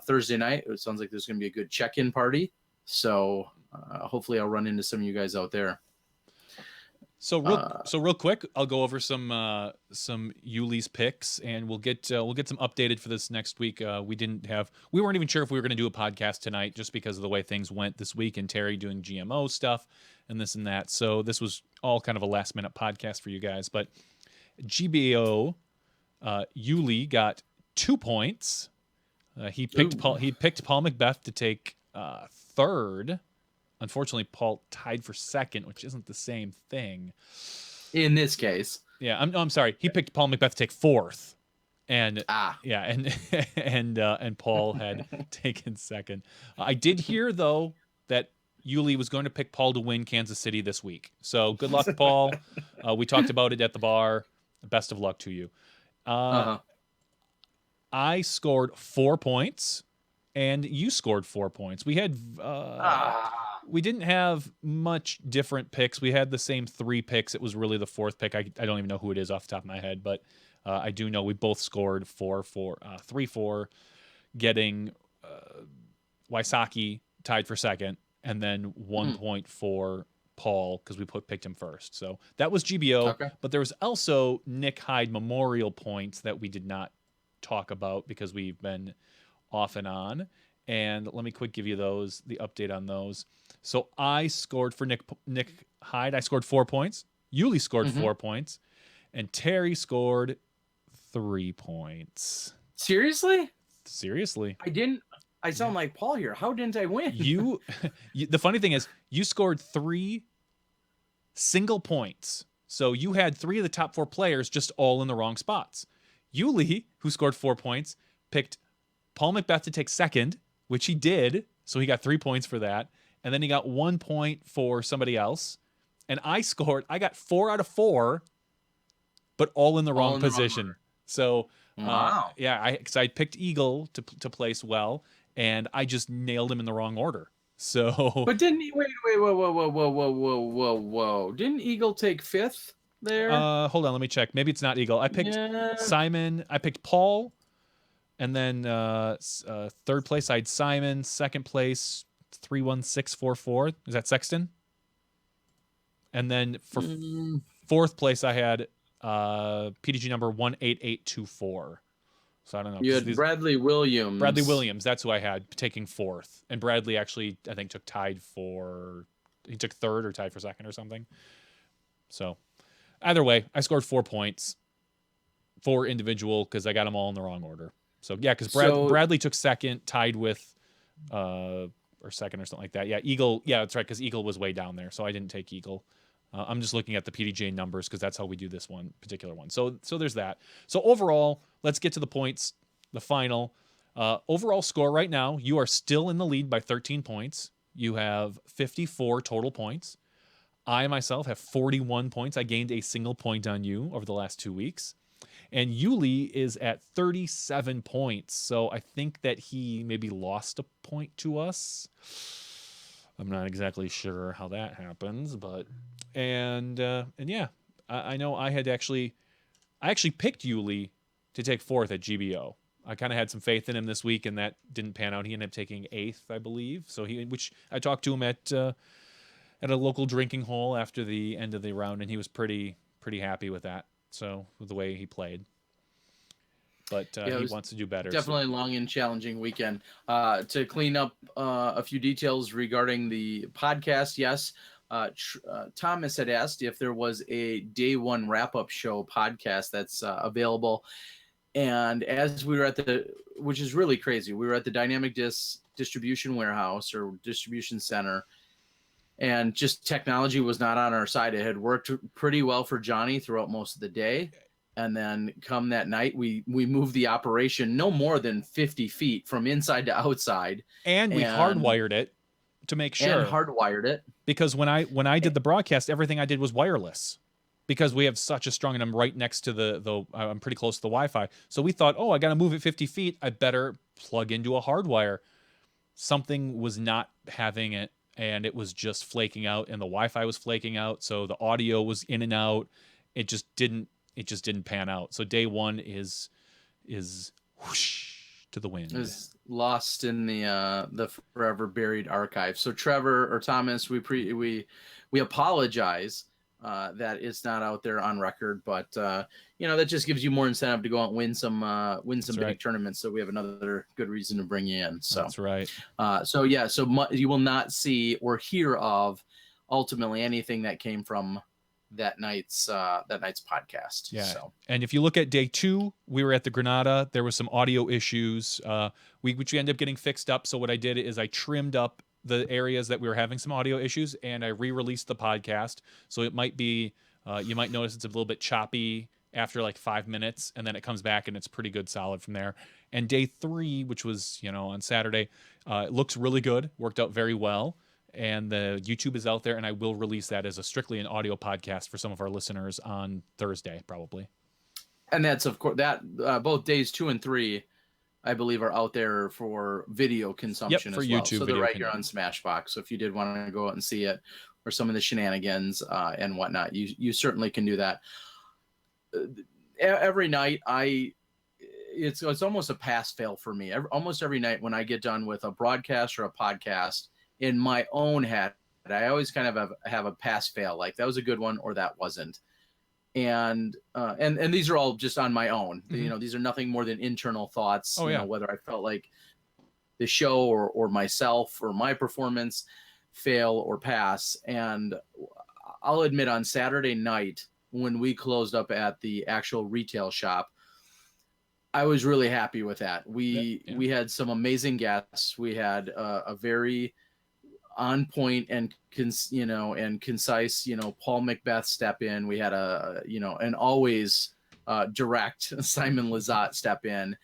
Thursday night. It sounds like there's going to be a good check-in party, so hopefully I'll run into some of you guys out there. So real quick, I'll go over some Yuli's picks, and we'll get some updated for this next week. We weren't even sure if we were going to do a podcast tonight, just because of the way things went this week, and Terry doing GMO stuff and this and that. So this was all kind of a last minute podcast for you guys. But GBO Yuli got 2 points. He picked Paul Macbeth to take third. Unfortunately, Paul tied for second, which isn't the same thing. In this case. Yeah, I'm sorry. He picked Paul Macbeth to take fourth. And and Paul had taken second. I did hear, though, that Yuli was going to pick Paul to win Kansas City this week. So good luck, Paul. We talked about it at the bar. Best of luck to you. I scored 4 points, and you scored 4 points. We had we didn't have much different picks. We had the same 3 picks. It was really the 4th pick. I don't even know who it is off the top of my head, but I do know we both scored 3-4, getting Wysocki tied for second, and then 1 point for Paul because we picked him first. So that was GBO. Okay. But there was also Nick Hyde Memorial points that we did not talk about because we've been off and on. And let me quick give you the update on those. So I scored for Nick Hyde. I scored 4 points. Yuli scored 4 points, and Terry scored 3 points. Seriously? I didn't. I sound like Paul here. How didn't I win? You the funny thing is, you scored 3 single points. So you had 3 of the top 4 players just all in the wrong spots. Yuli, who scored 4 points, picked Paul Macbeth to take second, which he did. So he got 3 points for that. And then he got 1 point for somebody else. And I got 4 out of 4, but all in the wrong position. So, wow. because I picked Eagle to place well, and I just nailed him in the wrong order. So, but didn't he? Wait, whoa! Didn't Eagle take 5th there? Hold on, let me check. Maybe it's not Eagle. I picked Simon. I picked Paul, and then 3rd place I had Simon. 2nd place 31644. Is that Sexton? And then for Mm, fourth place, I had PDG number 18824. So I don't know. you 'cause had Bradley Williams. Bradley Williams, that's who I had taking fourth. And Bradley actually, I think, took third or tied for second or something. So either way, I scored 4 points, 4 individual, because I got them all in the wrong order. So yeah, because Bradley took second, tied with, or second or something like that. Yeah, Eagle. Yeah, that's right, because Eagle was way down there, so I didn't take Eagle. I'm just looking at the PDJ numbers because that's how we do this one particular one. So there's that. So overall, let's get to the points. The final overall score right now, you are still in the lead by 13 points. You have 54 total points. I myself have 41 points. I gained a single point on you over the last 2 weeks. And Yuli is at 37 points. So I think that he maybe lost a point to us. I'm not exactly sure how that happens, but and yeah, I know I actually picked Yuli to take fourth at GBO. I kind of had some faith in him this week, and that didn't pan out. He ended up taking eighth, I believe. So which I talked to him at a local drinking hole after the end of the round, and he was pretty happy with that. So with the way he played. But he wants to do better. Definitely a long and challenging weekend. To clean up a few details regarding the podcast, yes, Thomas had asked if there was a day one wrap-up show podcast that's available. And as we were which is really crazy, we were at the Dynamic Distribution Warehouse or Distribution Center, and just technology was not on our side. It had worked pretty well for Johnny throughout most of the day. And then come that night, we moved the operation no more than 50 feet from inside to outside. And we hardwired it to make sure. And hardwired it. Because when I did the broadcast, everything I did was wireless. Because we have such a strong, and I'm right next to I'm pretty close to the Wi-Fi. So we thought, I got to move it 50 feet. I better plug into a hardwire. Something was not having it, and it was just flaking out, and the Wi-Fi was flaking out. So the audio was in and out. It just didn't pan out. So day one is whoosh to the wind. Is lost in the forever buried archive. So Trevor or Thomas, we apologize that it's not out there on record, but that just gives you more incentive to go out and win some big tournaments. So we have another good reason to bring you in. So that's right. So you will not see or hear of ultimately anything that came from that night's podcast. Yeah. So. And if you look at day 2, we were at the Granada. There was some audio issues, which we ended up getting fixed up. So what I did is I trimmed up the areas that we were having some audio issues, and I re-released the podcast. So it might be, you might notice it's a little bit choppy after like 5 minutes, and then it comes back and it's pretty good, solid from there. And day 3, which was, on Saturday, it looks really good, worked out very well. And the YouTube is out there, and I will release that as strictly an audio podcast for some of our listeners on Thursday, probably. And that's, of course, that both days 2 and 3, I believe, are out there for video consumption for as well. YouTube so they're right here on Smashbox. So if you did want to go out and see it, or some of the shenanigans and whatnot, you certainly can do that. Every night, it's almost a pass-fail for me. Almost every night when I get done with a broadcast or a podcast, in my own head, I always kind of have a pass-fail, like that was a good one or that wasn't. And these are all just on my own. Mm-hmm. These are nothing more than internal thoughts. Oh, yeah. Whether I felt like the show or myself or my performance fail or pass. And I'll admit, on Saturday night when we closed up at the actual retail shop, I was really happy with that. We had some amazing guests. We had a very on point and concise, Paul Macbeth step in. We had an always direct Simon Lizotte step in.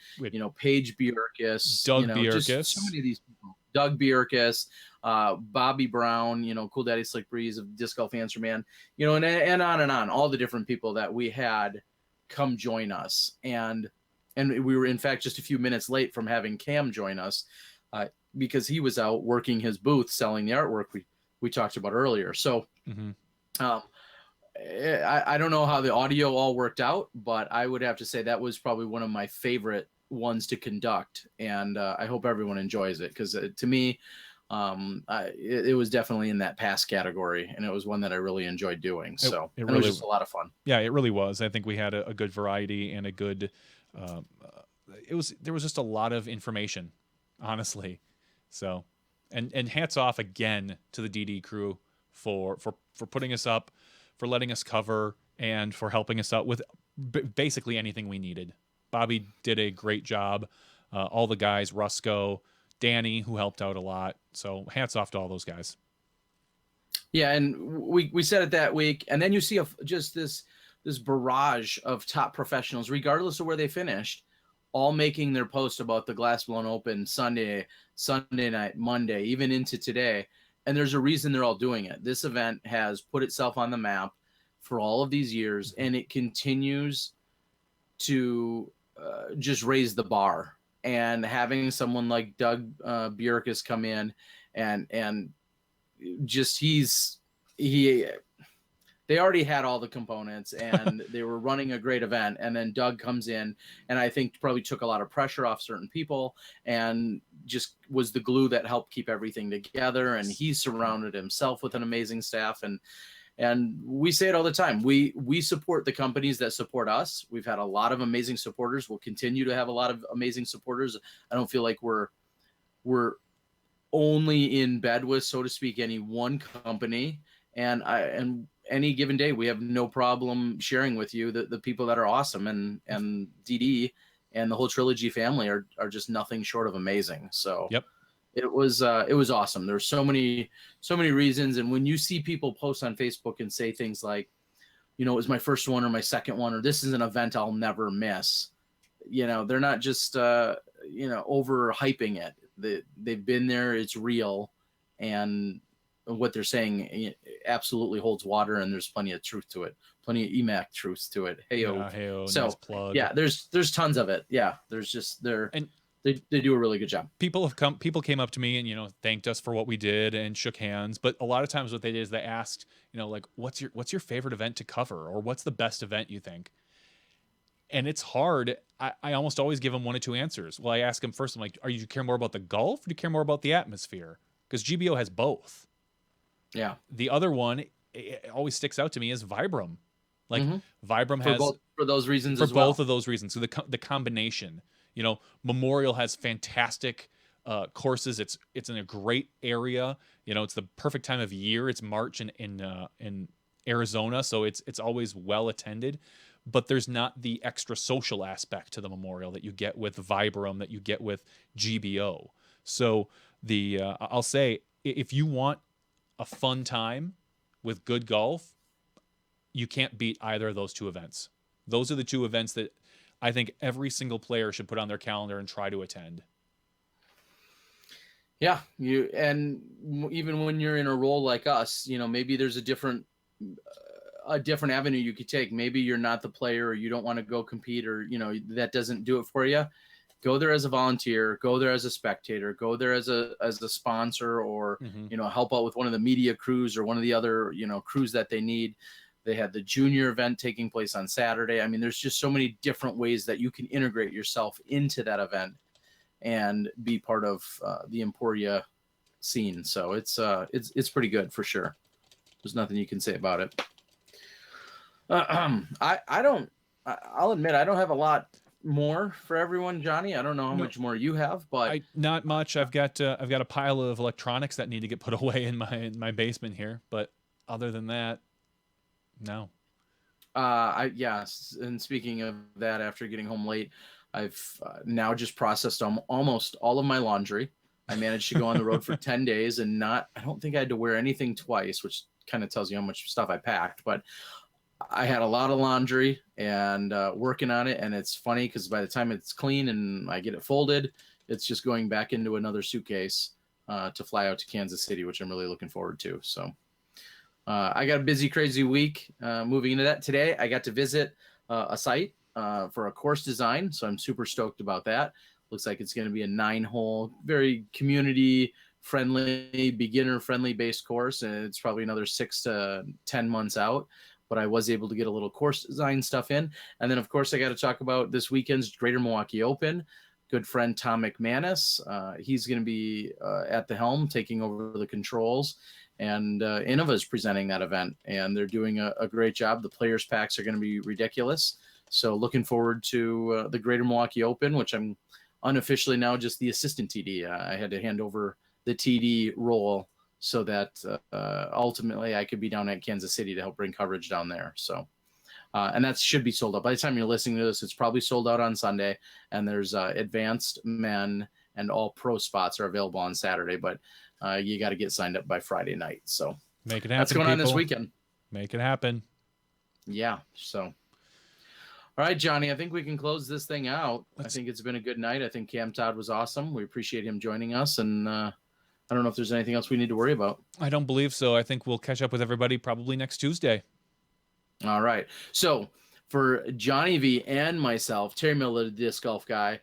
Paige Bjerkes, Doug Bjerkes, just so many of these people. Doug Bjerkes, Bobby Brown, Cool Daddy Slick Breeze of Disc Golf Answer Man, and on and on. All the different people that we had come join us, and we were in fact just a few minutes late from having Cam join us. Because he was out working his booth selling the artwork we talked about earlier. So I don't know how the audio all worked out, but I would have to say that was probably one of my favorite ones to conduct. And I hope everyone enjoys it, because to me, it was definitely in that pass category, and it was one that I really enjoyed doing. So it and really it was just a lot of fun. Yeah, it really was. I think we had a good variety and a good. There was just a lot of information, honestly. So, and hats off again to the DD crew for putting us up, for letting us cover, and for helping us out with basically anything we needed. Bobby did a great job. All the guys, Rusco, Danny, who helped out a lot. So hats off to all those guys. Yeah, and we said it that week, and then you see just this barrage of top professionals, regardless of where they finished, all making their post about the glass blown open Sunday night, Monday, even into today. And there's a reason they're all doing it. This event has put itself on the map for all of these years, and it continues to just raise the bar. And having someone like Doug Bjerkes come in and just they already had all the components and they were running a great event, and then Doug comes in and I think probably took a lot of pressure off certain people and just was the glue that helped keep everything together. And he surrounded himself with an amazing staff, and we say it all the time. We support the companies that support us. We've had a lot of amazing supporters. We'll continue to have a lot of amazing supporters. I don't feel like we're only in bed with, so to speak, any one company. And any given day, we have no problem sharing with you the people that are awesome, and DD and the whole Trilogy family are just nothing short of amazing. So Yep. It was awesome. There's so many reasons. And when you see people post on Facebook and say things like, it was my first one or my second one, or this is an event I'll never miss. They're not just over hyping it. They've been there. It's real, and what they're saying absolutely holds water, and there's plenty of truth to it, plenty of EMAC truth to it. Hey-o, so nice plug. Yeah, there's tons of it. Yeah, there's just they do a really good job. People came up to me and thanked us for what we did and shook hands, but a lot of times what they did is they asked like, what's your favorite event to cover, or what's the best event you think? And it's hard. I almost always give them one of two answers. Well, I ask them first, I'm like, do you care more about the golf, or do you care more about the atmosphere? Because GBO has both. Yeah. The other one, it always sticks out to me, is Vibram. Like Vibram has for those reasons for as well. both of those reasons. So the combination. Memorial has fantastic courses. It's in a great area. It's the perfect time of year. It's March in Arizona, so it's always well attended. But there's not the extra social aspect to the Memorial that you get with Vibram, that you get with GBO. So I'll say, if you want a fun time with good golf, you can't beat either of those two events. Those are the two events that I think every single player should put on their calendar and try to attend. Yeah, and even when you're in a role like us, maybe there's a different avenue you could take. Maybe you're not the player, or you don't want to go compete, or that doesn't do it for you. Go there as a volunteer, go there as a spectator, go there as a sponsor, or help out with one of the media crews or one of the other crews that they need. They had the junior event taking place on Saturday. I mean, there's just so many different ways that you can integrate yourself into that event and be part of the Emporia scene. So it's pretty good for sure. There's nothing you can say about it. I'll admit I don't have a lot more for everyone, Johnny. I don't know how much more you have, but not much. I've got a pile of electronics that need to get put away in my basement here, but other than that, no. Yes. And speaking of that, after getting home late, I've now just processed almost all of my laundry. I managed to go on the road for 10 days and I don't think I had to wear anything twice, which kind of tells you how much stuff I packed, but I had a lot of laundry and working on it. And it's funny because by the time it's clean and I get it folded, it's just going back into another suitcase to fly out to Kansas City, which I'm really looking forward to. So I got a busy, crazy week moving into that. Today, I got to visit a site for a course design. So I'm super stoked about that. Looks like it's going to be a 9-hole, very community-friendly, beginner-friendly based course. And it's probably another 6 to 10 months out. But I was able to get a little course design stuff in. And then, of course, I got to talk about this weekend's Greater Milwaukee Open. good friend Tom McManus. He's going to be at the helm, taking over the controls, and Innova is presenting that event, and they're doing a great job. The players packs are going to be ridiculous. So looking forward to the Greater Milwaukee Open, which I'm unofficially now just the assistant TD. I had to hand over the TD role so that ultimately I could be down at Kansas City to help bring coverage down there. So, and that should be sold out. By the time you're listening to this, it's probably sold out on Sunday, and there's advanced men and all pro spots are available on Saturday, but you got to get signed up by Friday night. So Make it happen. that's going on this people. weekend. Make it happen. Yeah. So. All right, Johnny, I think we can close this thing out. I think it's been a good night. I think Cam Todd was awesome. We appreciate him joining us. And I don't know if there's anything else we need to worry about. I don't believe so. I think we'll catch up with everybody probably next Tuesday. All right. So for Johnny V and myself, Terry Miller, the disc golf guy,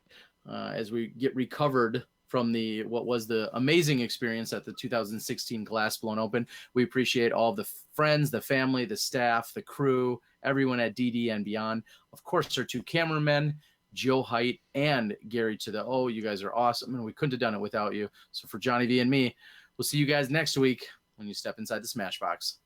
as we get recovered from what was the amazing experience at the 2016 Glass Blown Open. We appreciate all the friends, the family, the staff, the crew, everyone at DD and beyond. Of course, our two cameramen, Joe Height and Gary to the O. You guys are awesome, and we couldn't have done it without you. So for Johnny V and me, we'll see you guys next week when you step inside the Smashbox.